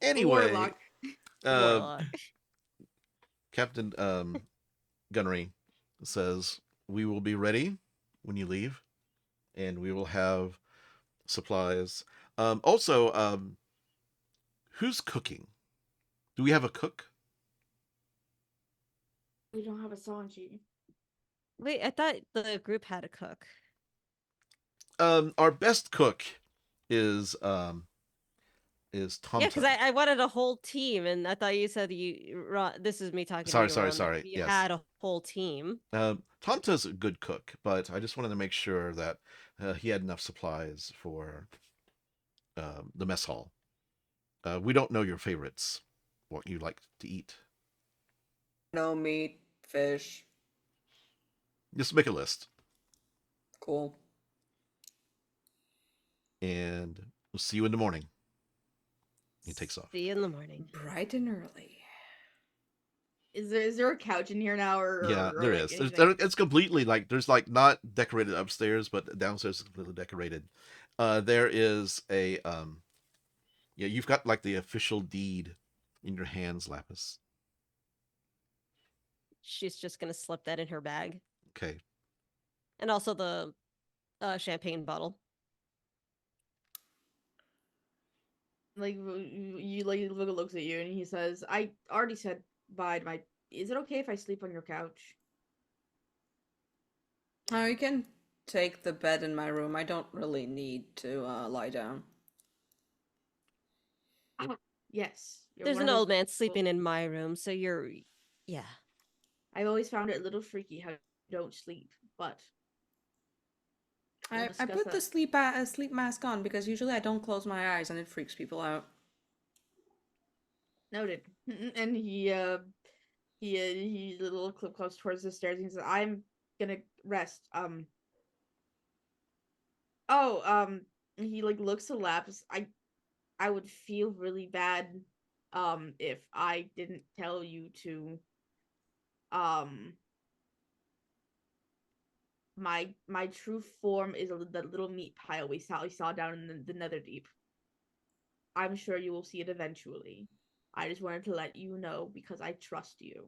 Anyway, Warlock. Warlock. Captain Gunnery says we will be ready when you leave, and we will have supplies. Also, who's cooking? Do we have a cook? We don't have a Sanji. Wait, I thought the group had a cook. Our best cook is Tom. Yeah, because I wanted a whole team, and I thought you said this is me talking. Sorry, to you, sorry, Ron, sorry. You Yes. had a whole team. Tomta's a good cook, but I just wanted to make sure that he had enough supplies for the mess hall. We don't know your favorites, what you like to eat. No meat, fish. Just make a list, Cool. and we'll see you in the morning. He takes off. See you in the morning. Bright and early. Is there a couch in here now, or Yeah, or there like is. anything? It's completely there's not decorated upstairs, but downstairs is completely decorated. There is a you've got like the official deed in your hands, Laphus. She's just gonna slip that in her bag, Okay. and also the champagne bottle. Like Voka looks at you and he says, "I already said bye to my. Is it okay if I sleep on your couch?" Oh, you can take the bed in my room. I don't really need to lie down. Yes. You're There's one an of those old man people- sleeping in my room, so yeah. I've always found it a little freaky how you don't sleep, but we'll I discuss put the that. sleep mask on because usually I don't close my eyes and it freaks people out. Noted. And he little clip close towards the stairs and he says, "I'm gonna rest." He like looks to Laps. I would feel really bad if I didn't tell you to my true form is that little meat pile we saw down in the Netherdeep. I'm sure you will see it eventually. I just wanted to let you know because I trust you.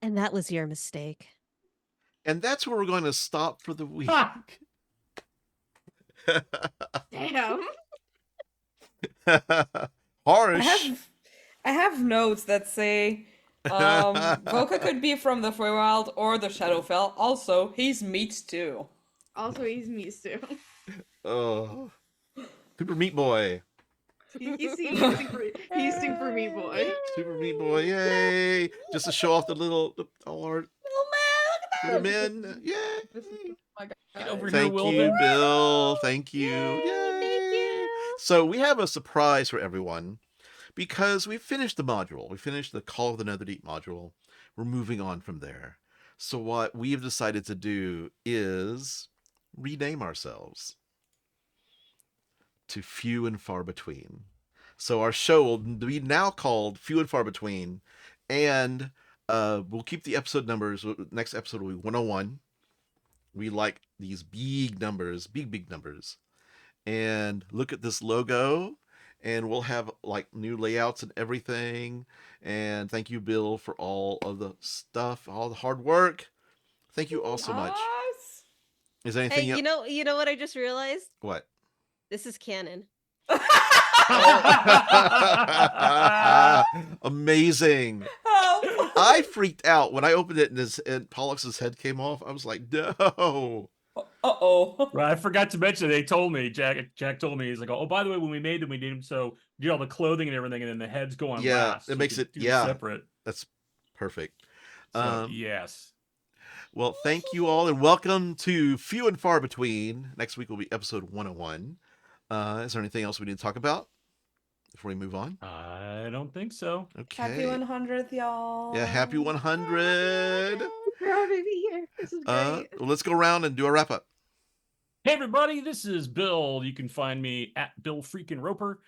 And that was your mistake. And that's where we're going to stop for the week. Damn. Harsh. I have notes that say Voka could be from the feywild or the Shadowfell. Also, he's meat too. Also, he's me too. Oh, Super Meat Boy. He's super meat boy. Super Meat Boy, yay! Just to show off the little art. Little men, yay! Get over here, Thank you, Wilden. Bill. Thank you. Yay, thank you. So we have a surprise for everyone because we finished the module. We finished the Call of the Netherdeep module. We're moving on from there. So what we've decided to do is rename ourselves to Few and Far Between. So our show will be now called Few and Far Between, and we'll keep the episode numbers. Next episode will be 101. We like these big numbers, big numbers. And look at this logo, and we'll have like new layouts and everything. And thank you, Bill, for all of the stuff, all the hard work. Thank you all so much. Yes. Is there Hey, anything else? you know what I just realized? What? This is canon. Amazing. Oh. I freaked out when I opened it and Pollux's head came off. I was like, no. Uh-oh. Well, I forgot to mention, they told me, Jack told me, he's like, oh, by the way, when we made them, we did them so you get all the clothing and everything, and then the heads go on Yeah, last. it so makes you it can do yeah. separate. That's perfect. So, yes. Well, thank you all, and welcome to Few and Far Between. Next week will be episode 101. Is there anything else we need to talk about before we move on? I don't think so. Okay. Happy 100th, y'all. Yeah, happy 100. Proud to be here. This is great. Well, let's go around and do a wrap up. Hey, everybody, this is Bill. You can find me at Bill Freaking Roper.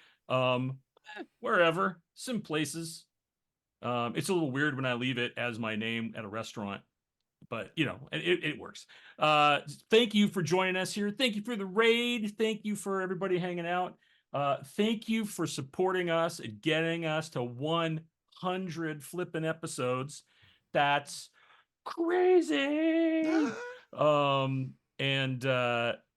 Wherever, some places. It's a little weird when I leave it as my name at a restaurant, but you know, it works. Thank you for joining us here. Thank you for the raid. Thank you for everybody hanging out. Thank you for supporting us and getting us to 100 flipping episodes. That's crazy. And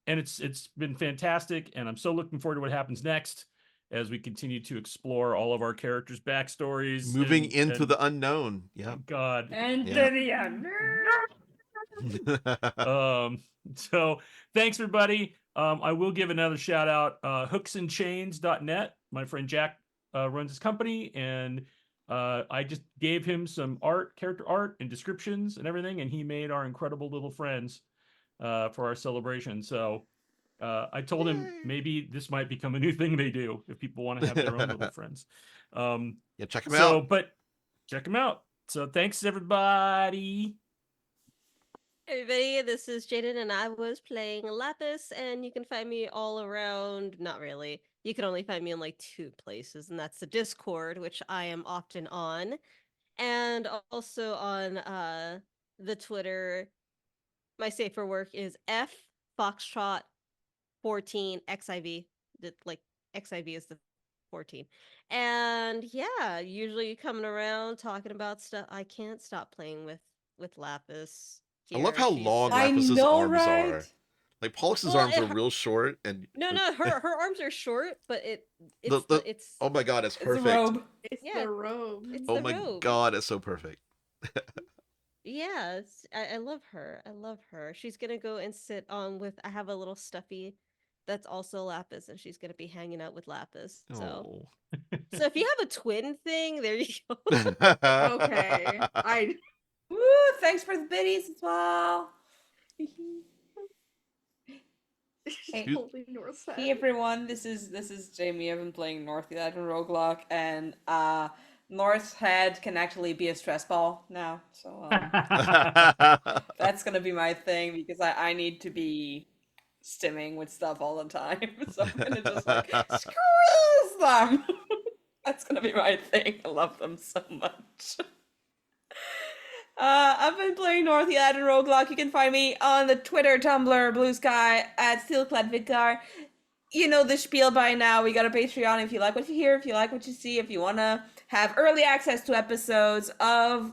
it's been fantastic, and I'm so looking forward to what happens next as we continue to explore all of our characters' backstories. Moving and- into and- the unknown. Yeah. God. And Yeah. the end. So thanks everybody. I will give another shout out, hooksandchains.net. My friend Jack runs his company, and I just gave him some character art and descriptions and everything, and he made our incredible little friends for our celebration. So I told him Yay. maybe this might become a new thing they do if people want to have their own little friends. Yeah, check them out. But check them out. So thanks everybody. Everybody, this is Jaiden, and I was playing Laphus, and you can find me all around. Not really. You can only find me in like 2 places, and that's the Discord, which I am often on, and also on the Twitter. My safe for work is F Foxtrot 14 XIV. Like XIV is the 14. And yeah, usually coming around talking about stuff. I can't stop playing with Laphus. I love Here. how She's- long I Lapus's know, arms right? are. Like Pollux's Well, arms it are hu- real short, and No, her arms are short, but The- it's oh my god, it's It's perfect. a robe. It's yeah, the robe. it's Oh the my robe. god, it's so perfect. Yeah, I love her. I love her. She's gonna go and sit on with. I have a little stuffy that's also Laphus, and she's gonna be hanging out with Laphus. So, Oh. so if you have a twin thing, there you go. Okay. Woo, thanks for the biddies as well. Hey. Holding North's head. Hey everyone, this is Jaime. I've been playing North United Roguelock, and North's head can actually be a stress ball now. So that's gonna be my thing, because I need to be stimming with stuff all the time. So I'm gonna just like screw them. That's gonna be my thing. I love them so much. I've been playing North United Roguelock. You can find me on the Twitter, Tumblr, Blue Sky at SteelcladVicar. You know the spiel by now. We got a Patreon if you like what you hear, if you like what you see, if you want to have early access to episodes of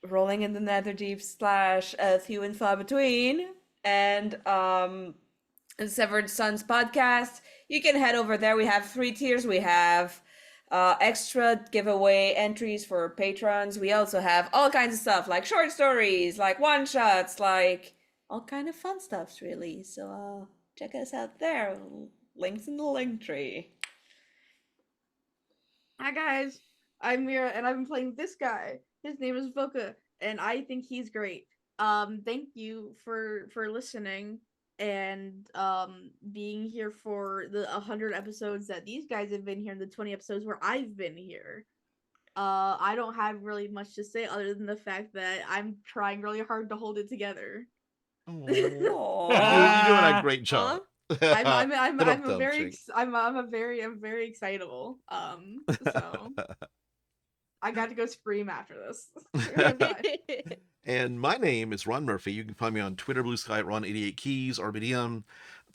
Rolling in the Netherdeep / Few and Far Between and Severed Sons podcast. You can head over there. We have 3 tiers. We have extra giveaway entries for patrons. We also have all kinds of stuff like short stories, like one shots, like all kind of fun stuffs, really. So check us out there. Links in the Linktree. Hi guys, I'm Mira, and I've been playing this guy. His name is Voka, and I think he's great. Thank you for listening and being here for the 100 episodes that these guys have been here, and the 20 episodes where I've been here. I don't have really much to say other than the fact that I'm trying really hard to hold it together. Aw. Aww. You're doing a great job. I'm Don't a very jinx. I'm very excitable. So I got to go scream after this. And my name is Ron Murphy. You can find me on Twitter, Blue Sky at Ron88Keys, or Medium,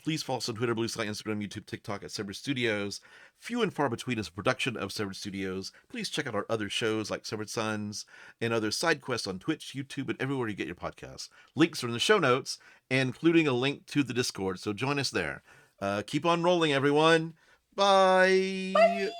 Please follow us on Twitter, Blue Sky, Instagram, YouTube, TikTok at Severed Studios. Few and far between is a production of Severed Studios. Please check out our other shows like Severed Sons and other side quests on Twitch, YouTube, and everywhere you get your podcasts. Links are in the show notes, including a link to the Discord, so join us there. Keep on rolling, everyone. Bye. Bye.